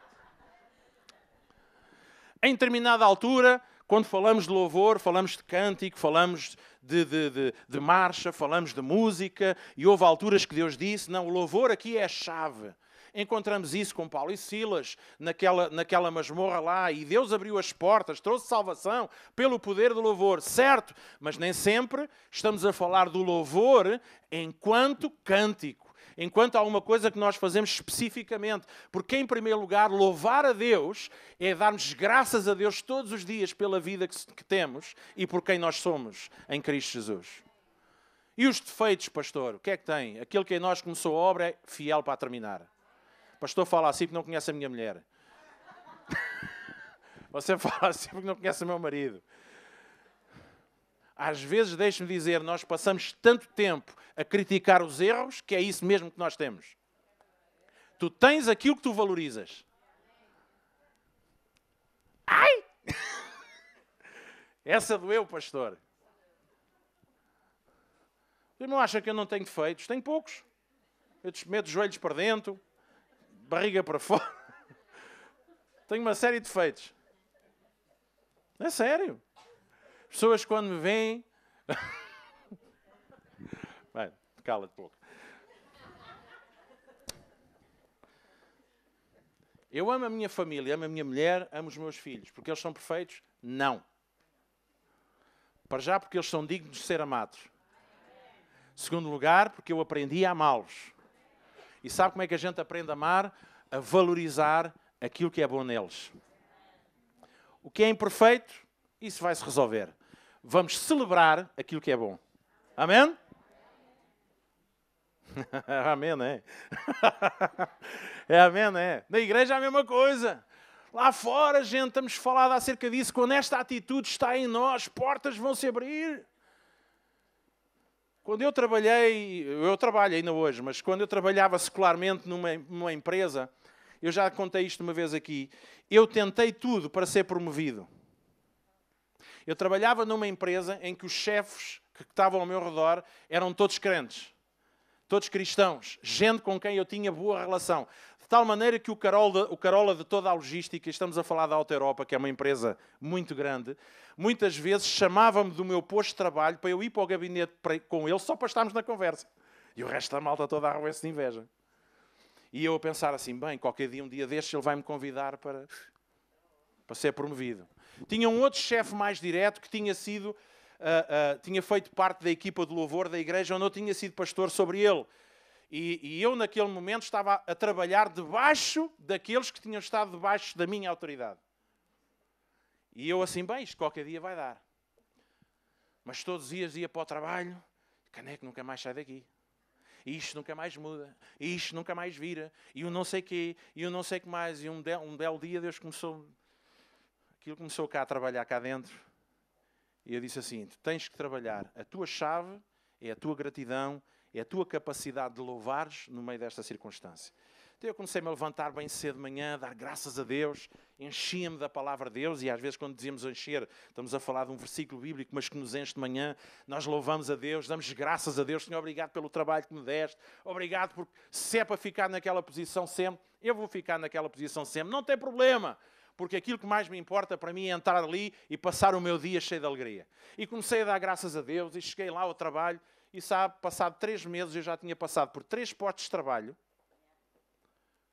Em determinada altura, quando falamos de louvor, falamos de cântico, falamos de marcha, falamos de música, e houve alturas que Deus disse, não, o louvor aqui é a chave. Encontramos isso com Paulo e Silas, naquela masmorra lá, e Deus abriu as portas, trouxe salvação pelo poder do louvor, certo? Mas nem sempre estamos a falar do louvor enquanto cântico, enquanto há uma coisa que nós fazemos especificamente. Porque, em primeiro lugar, louvar a Deus é darmos graças a Deus todos os dias pela vida que temos e por quem nós somos em Cristo Jesus. E os defeitos, pastor, o que é que tem? Aquele que em nós começou a obra é fiel para a terminar. O pastor fala assim porque não conhece a minha mulher. Você fala assim porque não conhece o meu marido. Às vezes, deixe-me dizer, nós passamos tanto tempo a criticar os erros que é isso mesmo que nós temos. Tu tens aquilo que tu valorizas. Ai! Essa doeu, pastor. Você não acha que eu não tenho defeitos? Tenho poucos. Eu meto os joelhos para dentro, barriga para fora. Tenho uma série de defeitos. É sério. Pessoas quando me veem... Vai, cala-te pouco. Eu amo a minha família, amo a minha mulher, amo os meus filhos. Porque eles são perfeitos? Não. Para já porque eles são dignos de ser amados. Segundo lugar, porque eu aprendi a amá-los. E sabe como é que a gente aprende a amar? A valorizar aquilo que é bom neles. O que é imperfeito, isso vai se resolver. Vamos celebrar aquilo que é bom. Amém? Amém, é? É amém, é? Na igreja é a mesma coisa. Lá fora, gente, estamos falando acerca disso. Quando esta atitude está em nós, portas vão se abrir. Quando eu trabalho ainda hoje, mas quando eu trabalhava secularmente numa empresa, eu já contei isto uma vez aqui, eu tentei tudo para ser promovido. Eu trabalhava numa empresa em que os chefes que estavam ao meu redor eram todos crentes, todos cristãos, gente com quem eu tinha boa relação. De tal maneira que o Carola de toda a logística, estamos a falar da Alta Europa, que é uma empresa muito grande, muitas vezes chamava-me do meu posto de trabalho para eu ir para o gabinete com ele só para estarmos na conversa. E o resto da malta toda a roer-se de inveja. E eu a pensar assim, bem, qualquer dia, um dia destes, ele vai me convidar para ser promovido. Tinha um outro chefe mais direto que tinha feito parte da equipa de louvor da igreja onde eu tinha sido pastor sobre ele. E eu, naquele momento, estava a trabalhar debaixo daqueles que tinham estado debaixo da minha autoridade. E eu assim, bem, isto qualquer dia vai dar. Mas todos os dias ia para o trabalho, Caneco nunca mais sai daqui. E isto nunca mais muda. E isto nunca mais vira. E o não sei quê. E o não sei que mais. E um belo dia Deus começou cá a trabalhar cá dentro. E eu disse assim, tu tens que trabalhar. A tua chave é a tua gratidão, é a tua capacidade de louvares no meio desta circunstância. Então eu comecei-me a levantar bem cedo de manhã, a dar graças a Deus, enchia-me da palavra de Deus, e às vezes quando dizemos encher, estamos a falar de um versículo bíblico, mas que nos enche de manhã, nós louvamos a Deus, damos graças a Deus, Senhor, obrigado pelo trabalho que me deste, obrigado porque se é para ficar naquela posição sempre, eu vou ficar naquela posição sempre, não tem problema, porque aquilo que mais me importa para mim é entrar ali e passar o meu dia cheio de alegria. E comecei a dar graças a Deus, e cheguei lá ao trabalho, e sabe, passado 3 meses eu já tinha passado por 3 postos de trabalho,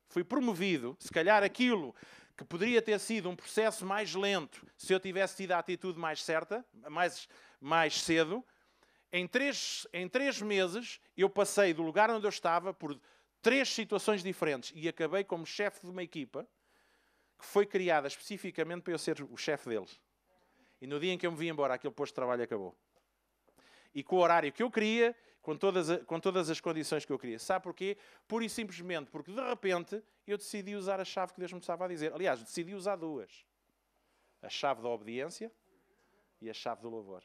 fui promovido, se calhar aquilo que poderia ter sido um processo mais lento se eu tivesse tido a atitude mais certa, mais cedo. Em três meses eu passei do lugar onde eu estava por 3 situações diferentes e acabei como chefe de uma equipa que foi criada especificamente para eu ser o chefe deles. E no dia em que eu me vim embora, aquele posto de trabalho acabou. E com o horário que eu queria, com todas as condições que eu queria. Sabe porquê? Pura e simplesmente porque, de repente, eu decidi usar a chave que Deus me estava a dizer. Aliás, decidi usar 2. A chave da obediência e a chave do louvor.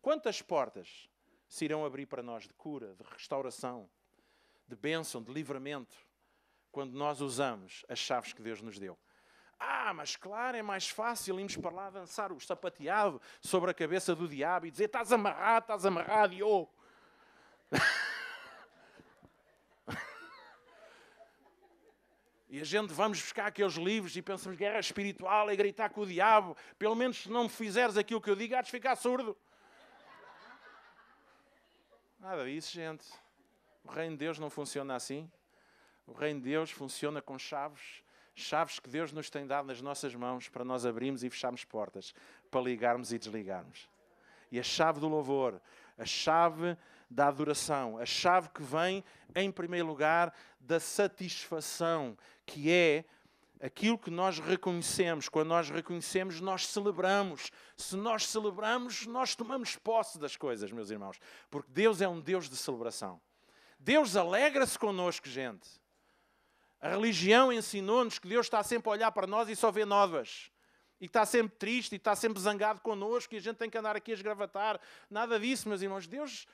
Quantas portas se irão abrir para nós de cura, de restauração, de bênção, de livramento, quando nós usamos as chaves que Deus nos deu? Ah, mas claro, é mais fácil irmos para lá dançar o sapateado sobre a cabeça do diabo e dizer estás amarrado, e eu... E a gente vamos buscar aqueles livros e pensamos guerra espiritual e gritar com o diabo. Pelo menos se não me fizeres aquilo que eu digo, há de ficar surdo. Nada disso, gente. O reino de Deus não funciona assim. O reino de Deus funciona com chaves. Chaves que Deus nos tem dado nas nossas mãos para nós abrirmos e fecharmos portas, para ligarmos e desligarmos. E a chave do louvor, a chave da adoração, a chave que vem, em primeiro lugar, da satisfação, que é aquilo que nós reconhecemos. Quando nós reconhecemos, nós celebramos. Se nós celebramos, nós tomamos posse das coisas, meus irmãos. Porque Deus é um Deus de celebração. Deus alegra-se connosco, gente. A religião ensinou-nos que Deus está sempre a olhar para nós e só vê novas. E está sempre triste, e está sempre zangado connosco, e a gente tem que andar aqui a esgravatar. Nada disso, meus irmãos. Deus,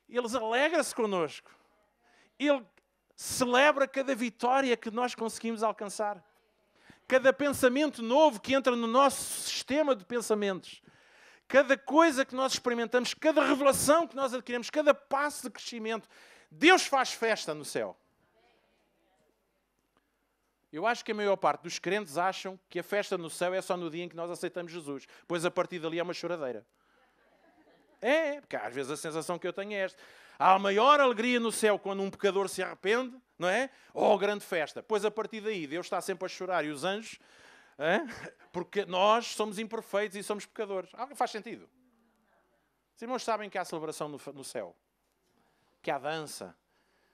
Ele alegra-se connosco. Ele celebra cada vitória que nós conseguimos alcançar. Cada pensamento novo que entra no nosso sistema de pensamentos. Cada coisa que nós experimentamos, cada revelação que nós adquirimos, cada passo de crescimento. Deus faz festa no céu. Eu acho que a maior parte dos crentes acham que a festa no céu é só no dia em que nós aceitamos Jesus. Pois a partir dali é uma choradeira. Porque às vezes a sensação que eu tenho é esta. Há a maior alegria no céu quando um pecador se arrepende, não é? Oh, grande festa. Pois a partir daí Deus está sempre a chorar e os anjos, porque nós somos imperfeitos e somos pecadores. Faz sentido. Os irmãos sabem que há celebração no céu. Que há dança,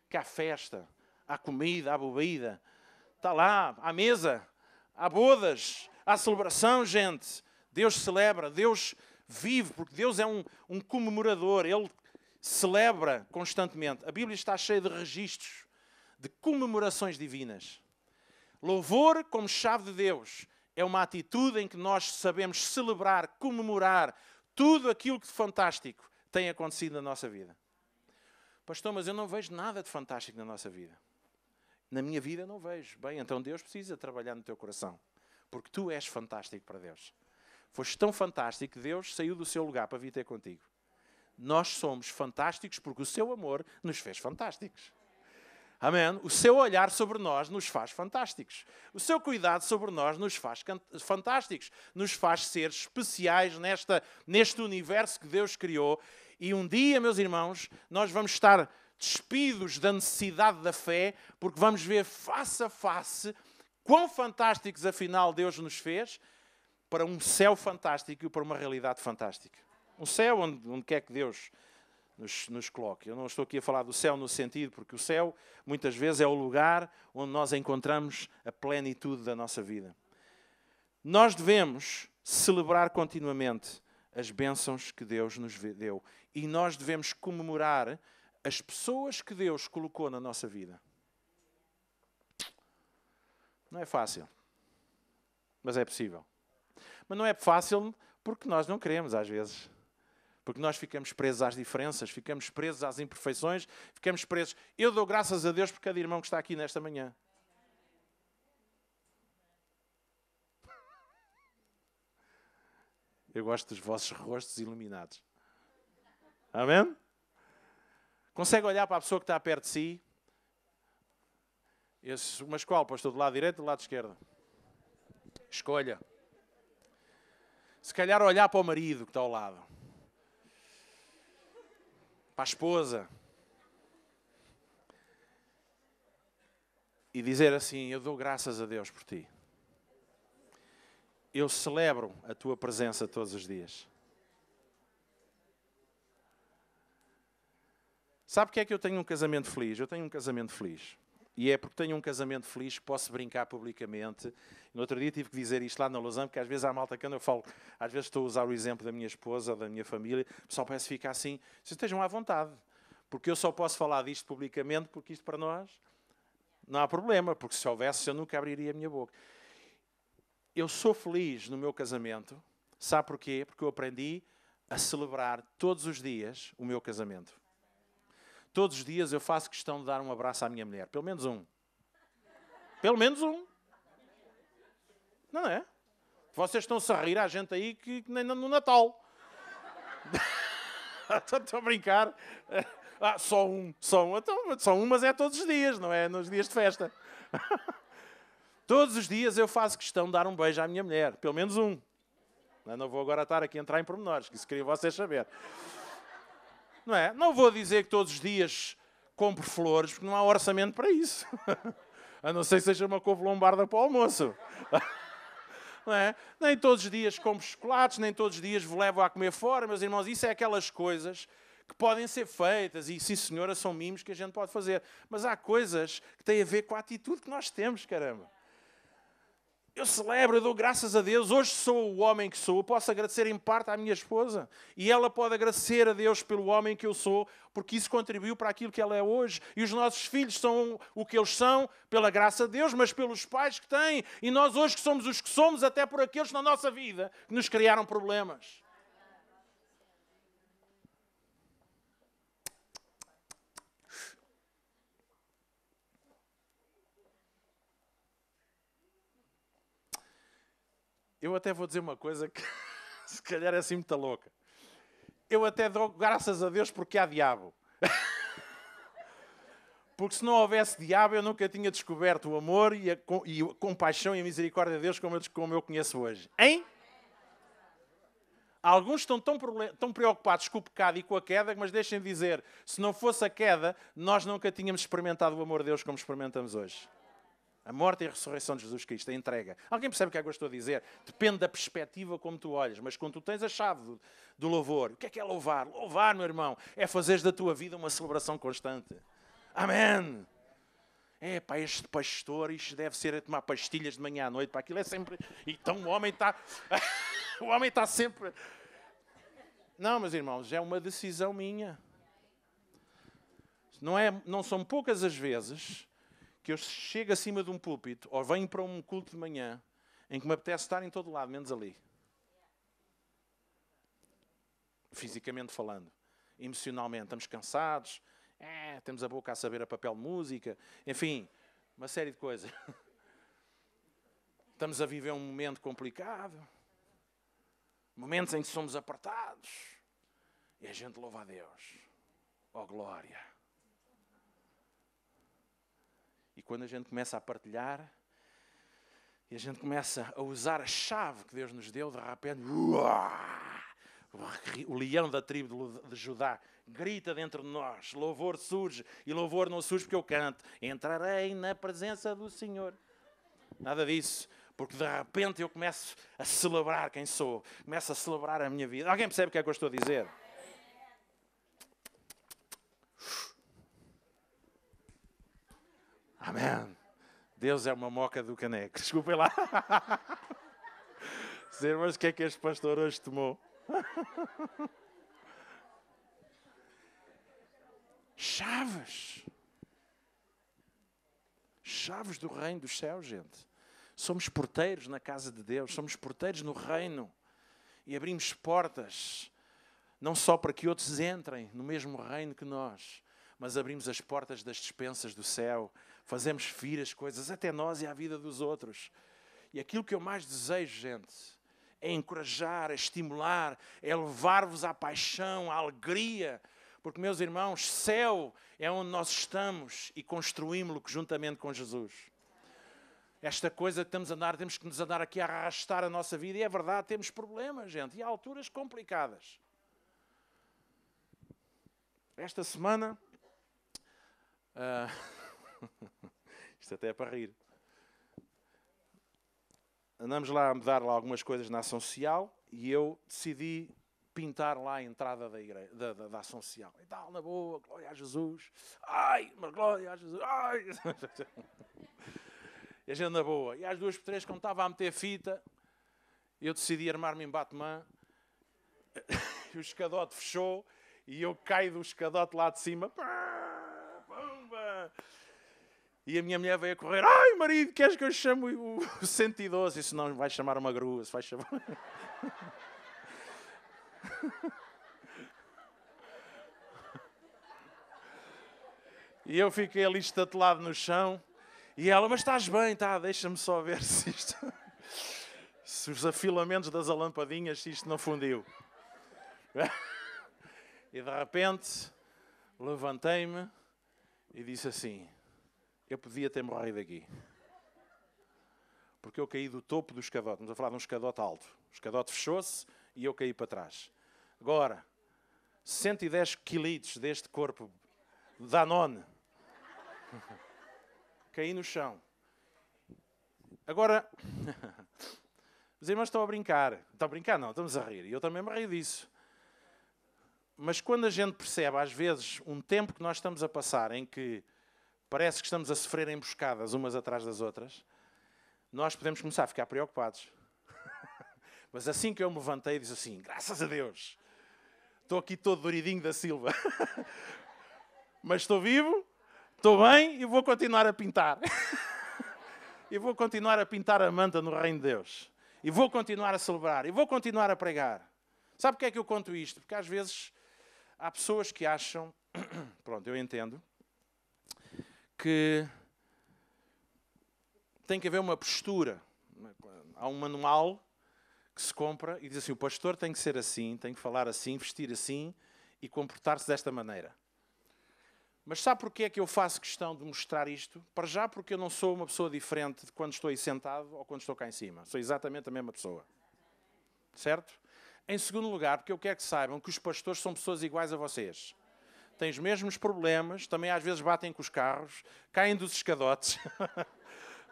que há festa, há comida, há bebida. Está lá, à mesa, há bodas, há celebração, gente. Deus celebra, Deus vive, porque Deus é um comemorador. Ele celebra constantemente. A Bíblia está cheia de registros, de comemorações divinas. Louvor como chave de Deus é uma atitude em que nós sabemos celebrar, comemorar tudo aquilo que de fantástico tem acontecido na nossa vida. Pastor, mas eu não vejo nada de fantástico na nossa vida. Na minha vida não vejo. Bem, então Deus precisa trabalhar no teu coração. Porque tu és fantástico para Deus. Foste tão fantástico que Deus saiu do seu lugar para vir ter contigo. Nós somos fantásticos porque o seu amor nos fez fantásticos. Amém? O seu olhar sobre nós nos faz fantásticos. O seu cuidado sobre nós nos faz fantásticos. Nos faz ser especiais neste universo que Deus criou. E um dia, meus irmãos, nós vamos estar despidos da necessidade da fé, porque vamos ver face a face quão fantásticos afinal Deus nos fez para um céu fantástico e para uma realidade fantástica. Um céu onde quer que Deus nos coloque. Eu não estou aqui a falar do céu no sentido, porque o céu muitas vezes é o lugar onde nós encontramos a plenitude da nossa vida. Nós devemos celebrar continuamente as bênçãos que Deus nos deu e nós devemos comemorar as pessoas que Deus colocou na nossa vida. Não é fácil, mas é possível. Mas não é fácil porque nós não queremos às vezes. Porque nós ficamos presos às diferenças, ficamos presos às imperfeições, ficamos presos. Eu dou graças a Deus por cada irmão que está aqui nesta manhã. Eu gosto dos vossos rostos iluminados. Amém? Consegue olhar para a pessoa que está perto de si? Mas qual, pastor? Do lado direito ou do lado esquerdo? Escolha. Se calhar olhar para o marido que está ao lado. Para a esposa. E dizer assim, eu dou graças a Deus por ti. Eu celebro a tua presença todos os dias. Sabe porque é que eu tenho um casamento feliz? Eu tenho um casamento feliz. E é porque tenho um casamento feliz que posso brincar publicamente. No outro dia tive que dizer isto lá na Lausanne, porque às vezes há malta quando eu falo, às vezes estou a usar o exemplo da minha esposa ou da minha família, o pessoal parece ficar assim, vocês estejam à vontade. Porque eu só posso falar disto publicamente, porque isto para nós não há problema, porque se houvesse eu nunca abriria a minha boca. Eu sou feliz no meu casamento, sabe porquê? Porque eu aprendi a celebrar todos os dias o meu casamento. Todos os dias eu faço questão de dar um abraço à minha mulher. Pelo menos um. Pelo menos um. Não é? Vocês estão-se a rir à gente aí que nem no Natal. Estou a brincar. Só um. Então, só um, mas é todos os dias, não é nos dias de festa. Todos os dias eu faço questão de dar um beijo à minha mulher. Pelo menos um. Não vou agora estar aqui a entrar em pormenores, que isso queriam vocês saber. Não é? Não vou dizer que todos os dias compro flores, porque não há orçamento para isso. A não ser que seja uma couve lombarda para o almoço. Não é? Nem todos os dias compro chocolates, nem todos os dias vos levo a comer fora, meus irmãos. Isso é aquelas coisas que podem ser feitas, e sim senhora, são mimos que a gente pode fazer. Mas há coisas que têm a ver com a atitude que nós temos, caramba. Eu celebro, eu dou graças a Deus. Hoje sou o homem que sou. Eu posso agradecer em parte à minha esposa. E ela pode agradecer a Deus pelo homem que eu sou, porque isso contribuiu para aquilo que ela é hoje. E os nossos filhos são o que eles são, pela graça de Deus, mas pelos pais que têm. E nós hoje que somos os que somos, até por aqueles na nossa vida que nos criaram problemas. Eu até vou dizer uma coisa que se calhar é assim muito louca. Eu até dou graças a Deus porque há diabo. Porque se não houvesse diabo, eu nunca tinha descoberto o amor e a compaixão e a misericórdia de Deus como eu conheço hoje. Hein? Alguns estão tão preocupados com o pecado e com a queda, mas deixem de dizer, se não fosse a queda, nós nunca tínhamos experimentado o amor de Deus como experimentamos hoje. A morte e a ressurreição de Jesus Cristo, a entrega. Alguém percebe o que é que eu estou a dizer? Depende da perspectiva como tu olhas. Mas quando tu tens a chave do louvor, o que é louvar? Louvar, meu irmão, é fazeres da tua vida uma celebração constante. Amém! Pá, este pastor, isto deve ser a tomar pastilhas de manhã à noite. Pá, aquilo é sempre... Então o homem está... o homem está sempre... Não, meus irmãos, é uma decisão minha. Não são poucas as vezes que eu chego acima de um púlpito ou venho para um culto de manhã em que me apetece estar em todo lado, menos ali. Fisicamente falando. Emocionalmente. Estamos cansados. Temos a boca a saber a papel de música. Enfim, uma série de coisas. Estamos a viver um momento complicado. Momentos em que somos apertados. E a gente louva a Deus. Oh, glória! E quando a gente começa a partilhar, e a gente começa a usar a chave que Deus nos deu, de repente, o leão da tribo de Judá grita dentro de nós, louvor surge, e louvor não surge porque eu canto, entrarei na presença do Senhor. Nada disso, porque de repente eu começo a celebrar quem sou, começo a celebrar a minha vida. Alguém percebe o que é que eu estou a dizer? Amém. Deus é uma moca do caneco. Desculpem lá. Dizer, mas o que é que este pastor hoje tomou? Chaves. Chaves do reino dos céus, gente. Somos porteiros na casa de Deus. Somos porteiros no reino. E abrimos portas. Não só para que outros entrem no mesmo reino que nós, mas abrimos as portas das despensas do céu. Fazemos vir as coisas até nós e à vida dos outros. E aquilo que eu mais desejo, gente, é encorajar, é estimular, é levar-vos à paixão, à alegria. Porque, meus irmãos, céu é onde nós estamos e construímos-lo juntamente com Jesus. Esta coisa que temos que nos andar aqui a arrastar a nossa vida. E é verdade, temos problemas, gente. E há alturas complicadas. Esta semana... Isto até é para rir. Andamos lá a mudar lá algumas coisas na ação social e eu decidi pintar lá a entrada da igreja, da ação social. E tal, na boa, glória a Jesus. Ai, mas glória a Jesus. Ai. E a gente na boa. E às 2 por 3, quando estava a meter fita, eu decidi armar-me em Batman. E o escadote fechou e eu caio do escadote lá de cima. Pumba! E a minha mulher veio a correr. Ai, marido, queres que eu chame o 112? Isso não vai chamar uma grua. Se vai chamar... E eu fiquei ali estatelado no chão. E ela, mas estás bem, tá? Deixa-me só ver se isto... se os afilamentos das alampadinhas, se isto não fundiu. E de repente, levantei-me e disse assim... Eu podia ter morrido aqui. Porque eu caí do topo do escadote. Estamos a falar de um escadote alto. O escadote fechou-se e eu caí para trás. Agora, 110 quilitos deste corpo Danone. Caí no chão. Agora, os irmãos estão a brincar. Estão a brincar? Não, estamos a rir. E eu também me ri disso. Mas quando a gente percebe, às vezes, um tempo que nós estamos a passar em que parece que estamos a sofrer emboscadas umas atrás das outras, nós podemos começar a ficar preocupados. Mas assim que eu me levantei, disse assim, graças a Deus, estou aqui todo doridinho da Silva. Mas estou vivo, estou bem e vou continuar a pintar. E vou continuar a pintar a manta no reino de Deus. E vou continuar a celebrar. E vou continuar a pregar. Sabe porque é que eu conto isto? Porque às vezes há pessoas que acham, pronto, eu entendo, que tem que haver uma postura. Há um manual que se compra e diz assim, o pastor tem que ser assim, tem que falar assim, vestir assim e comportar-se desta maneira. Mas sabe porquê é que eu faço questão de mostrar isto? Para já porque eu não sou uma pessoa diferente de quando estou aí sentado ou quando estou cá em cima. Sou exatamente a mesma pessoa. Certo? Em segundo lugar, porque eu quero que saibam que os pastores são pessoas iguais a vocês. Têm os mesmos problemas, também às vezes batem com os carros, caem dos escadotes,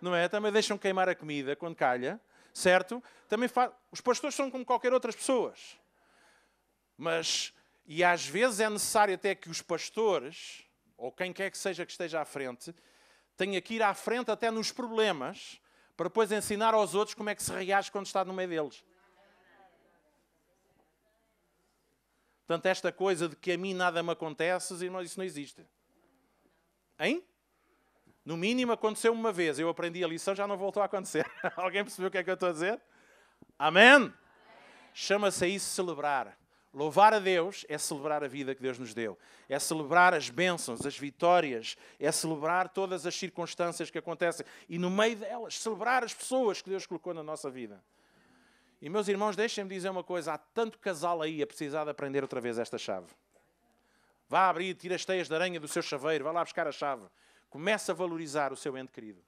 não é? Também deixam queimar a comida quando calha, certo? Também os pastores são como qualquer outras pessoas. E às vezes é necessário até que os pastores, ou quem quer que seja que esteja à frente, tenha que ir à frente até nos problemas, para depois ensinar aos outros como é que se reage quando está no meio deles. Portanto, esta coisa de que a mim nada me acontece, irmãos, isso não existe. Hein? No mínimo aconteceu uma vez. Eu aprendi a lição, já não voltou a acontecer. Alguém percebeu o que é que eu estou a dizer? Amém? Chama-se a isso celebrar. Louvar a Deus é celebrar a vida que Deus nos deu. É celebrar as bênçãos, as vitórias. É celebrar todas as circunstâncias que acontecem. E no meio delas, celebrar as pessoas que Deus colocou na nossa vida. E meus irmãos, deixem-me dizer uma coisa. Há tanto casal aí a precisar de aprender outra vez esta chave. Vá abrir, tira as teias de aranha do seu chaveiro. Vá lá buscar a chave. Comece a valorizar o seu ente querido.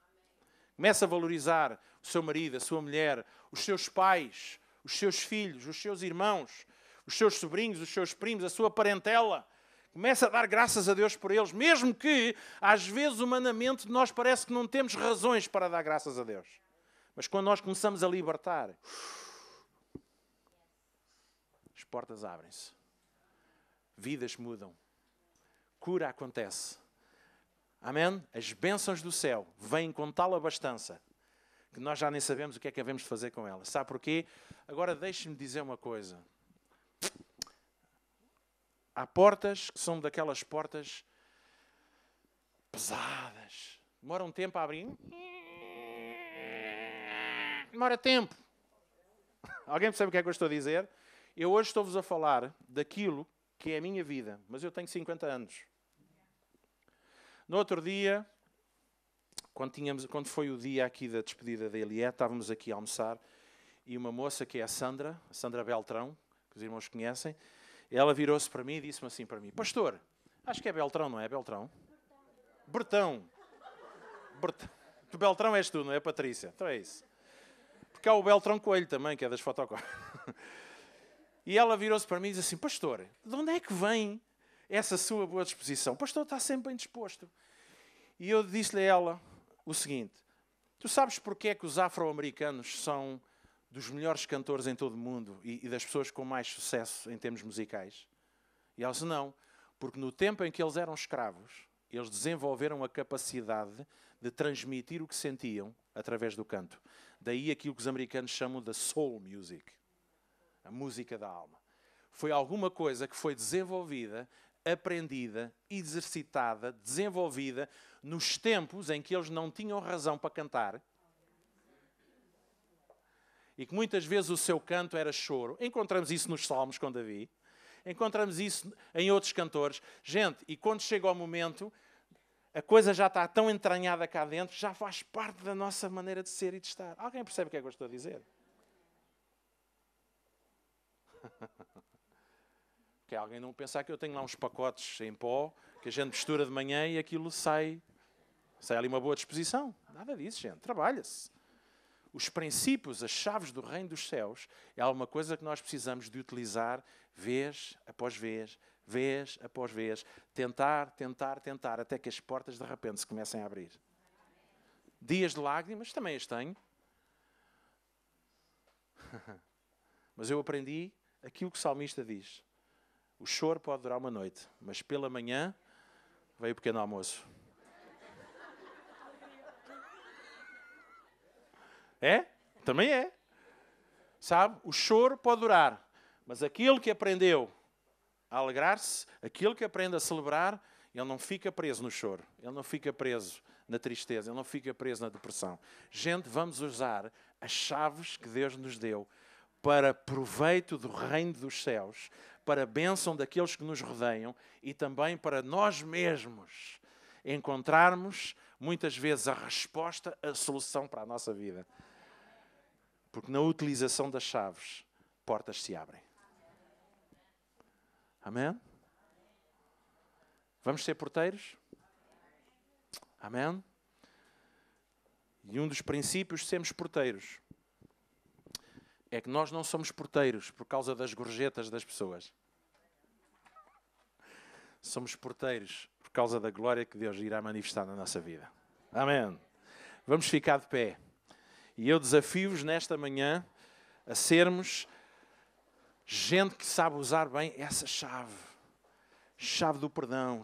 Comece a valorizar o seu marido, a sua mulher, os seus pais, os seus filhos, os seus irmãos, os seus sobrinhos, os seus primos, a sua parentela. Comece a dar graças a Deus por eles, mesmo que, às vezes, humanamente, nós parece que não temos razões para dar graças a Deus. Mas quando nós começamos a libertar, as portas abrem-se. Vidas mudam. Cura acontece. Amém? As bênçãos do céu vêm com tal abastança que nós já nem sabemos o que é que havemos de fazer com elas. Sabe porquê? Agora deixe-me dizer uma coisa. Há portas que são daquelas portas pesadas. Demora um tempo a abrir. Demora tempo. Alguém percebe o que é que eu estou a dizer? Eu hoje estou-vos a falar daquilo que é a minha vida, mas eu tenho 50 anos. No outro dia, quando foi o dia aqui da despedida da Elié, estávamos aqui a almoçar e uma moça que é a Sandra Beltrão, que os irmãos conhecem, ela virou-se para mim e disse-me assim para mim, pastor, acho que é Beltrão, não é Beltrão? Bertão. Tu Beltrão és tu, não é Patrícia? Então é isso. Porque há o Beltrão Coelho também, que é das fotocópias. E ela virou-se para mim e disse assim, pastor, de onde é que vem essa sua boa disposição? O pastor está sempre bem disposto. E eu disse-lhe a ela o seguinte, tu sabes porque é que os afro-americanos são dos melhores cantores em todo o mundo e das pessoas com mais sucesso em termos musicais? E ela disse, não, porque no tempo em que eles eram escravos, eles desenvolveram a capacidade de transmitir o que sentiam através do canto. Daí aquilo que os americanos chamam de soul music, a música da alma. Foi alguma coisa que foi desenvolvida, aprendida, exercitada, desenvolvida nos tempos em que eles não tinham razão para cantar e que muitas vezes o seu canto era choro. Encontramos isso nos Salmos com Davi, encontramos isso em outros cantores. Gente, e quando chega ao momento, a coisa já está tão entranhada cá dentro, já faz parte da nossa maneira de ser e de estar. Alguém percebe o que é que eu estou a dizer? Porque alguém não pensar que eu tenho lá uns pacotes em pó que a gente mistura de manhã e aquilo sai ali uma boa disposição. Nada disso, gente. Trabalha-se. Os princípios, as chaves do reino dos céus, é alguma coisa que nós precisamos de utilizar vez após vez, vez após vez. Tentar, até que as portas de repente se comecem a abrir. Dias de lágrimas, também as tenho. Mas eu aprendi aquilo que o salmista diz. O choro pode durar uma noite, mas pela manhã veio o pequeno almoço. É? Também é. Sabe? O choro pode durar, mas aquele que aprendeu a alegrar-se, aquele que aprende a celebrar, ele não fica preso no choro, ele não fica preso na tristeza, ele não fica preso na depressão. Gente, vamos usar as chaves que Deus nos deu para proveito do reino dos céus, para a bênção daqueles que nos rodeiam e também para nós mesmos encontrarmos muitas vezes a resposta, a solução para a nossa vida. Porque na utilização das chaves, portas se abrem. Amém? Vamos ser porteiros? Amém? E um dos princípios de sermos porteiros é que nós não somos porteiros por causa das gorjetas das pessoas. Somos porteiros por causa da glória que Deus irá manifestar na nossa vida. Amém? Vamos ficar de pé. E eu desafio-vos nesta manhã a sermos gente que sabe usar bem essa chave. Chave do perdão,